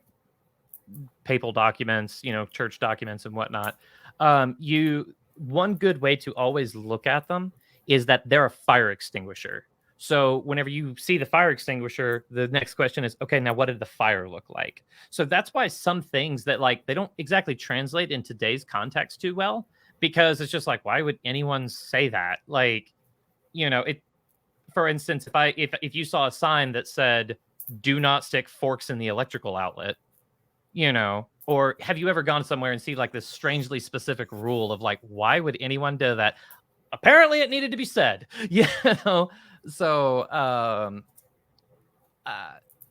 papal documents, church documents and whatnot. One good way to always look at them is that they're a fire extinguisher. So whenever you see the fire extinguisher, the next question is, okay, now what did the fire look like? So that's why some things that they don't exactly translate in today's context too well, because it's just like, why would anyone say that? It, for instance, if you saw a sign that said, do not stick forks in the electrical outlet, or have you ever gone somewhere and see this strangely specific rule of why would anyone do that? Apparently it needed to be said, so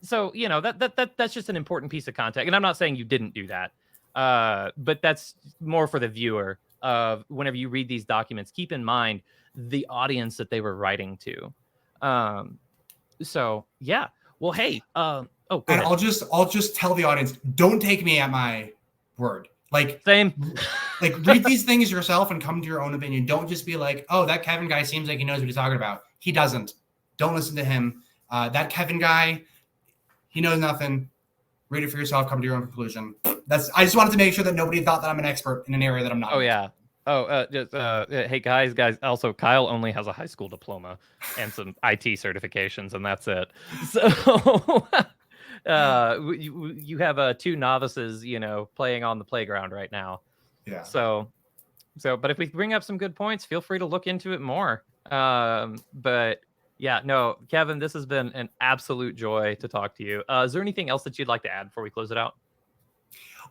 that's just an important piece of context. And I'm not saying you didn't do that, but that's more for the viewer. Whenever you read these documents, keep in mind the audience that they were writing to. So yeah, well, hey, and I'll just tell the audience, don't take me at my word. Same. Read these things yourself and come to your own opinion. Don't just be like, oh, that Kevin guy seems like he knows what he's talking about. He doesn't. Don't listen to him. That Kevin guy, he knows nothing. Read it for yourself. Come to your own conclusion. I just wanted to make sure that nobody thought that I'm an expert in an area that I'm not. Oh yeah. Hey guys. Also, Kyle only has a high school diploma and some IT certifications, and that's it. So you have two novices, playing on the playground right now. Yeah. So, but if we bring up some good points, feel free to look into it more. But yeah, no, Kevin, this has been an absolute joy to talk to you. Is there anything else that you'd like to add before we close it out?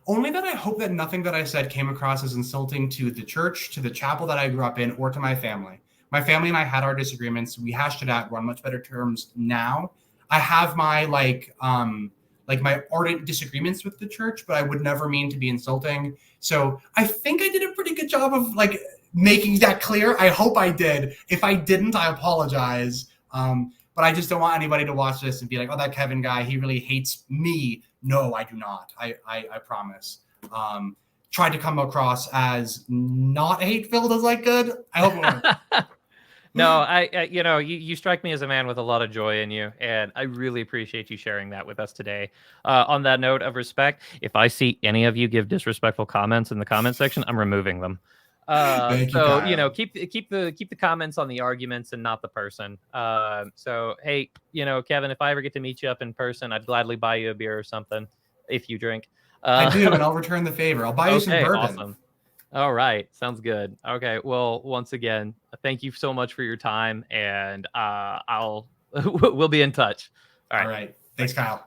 Only that I hope that nothing that I said came across as insulting to the church, to the chapel that I grew up in, or to my family. My family and I had our disagreements. We hashed it out. We're on much better terms now. I have my my ardent disagreements with the church, but I would never mean to be insulting. So I think I did a pretty good job of making that clear. I hope I did. If I didn't, I apologize. But I just don't want anybody to watch this and be like, oh, that Kevin guy, he really hates me. No, I do not. I promise. Tried to come across as not hate-filled as I could. I hope it worked. No, you strike me as a man with a lot of joy in you, and I really appreciate you sharing that with us today. On that note of respect, if I see any of you give disrespectful comments in the comment section, I'm removing them. Thank so you, keep the comments on the arguments and not the person. So hey, Kevin, if I ever get to meet you up in person, I'd gladly buy you a beer or something if you drink. I do, and I'll return the favor. I'll buy you some bourbon. Awesome. All right, sounds good. Okay, well, once again, thank you so much for your time, and we'll be in touch. All right. Thanks, Kyle.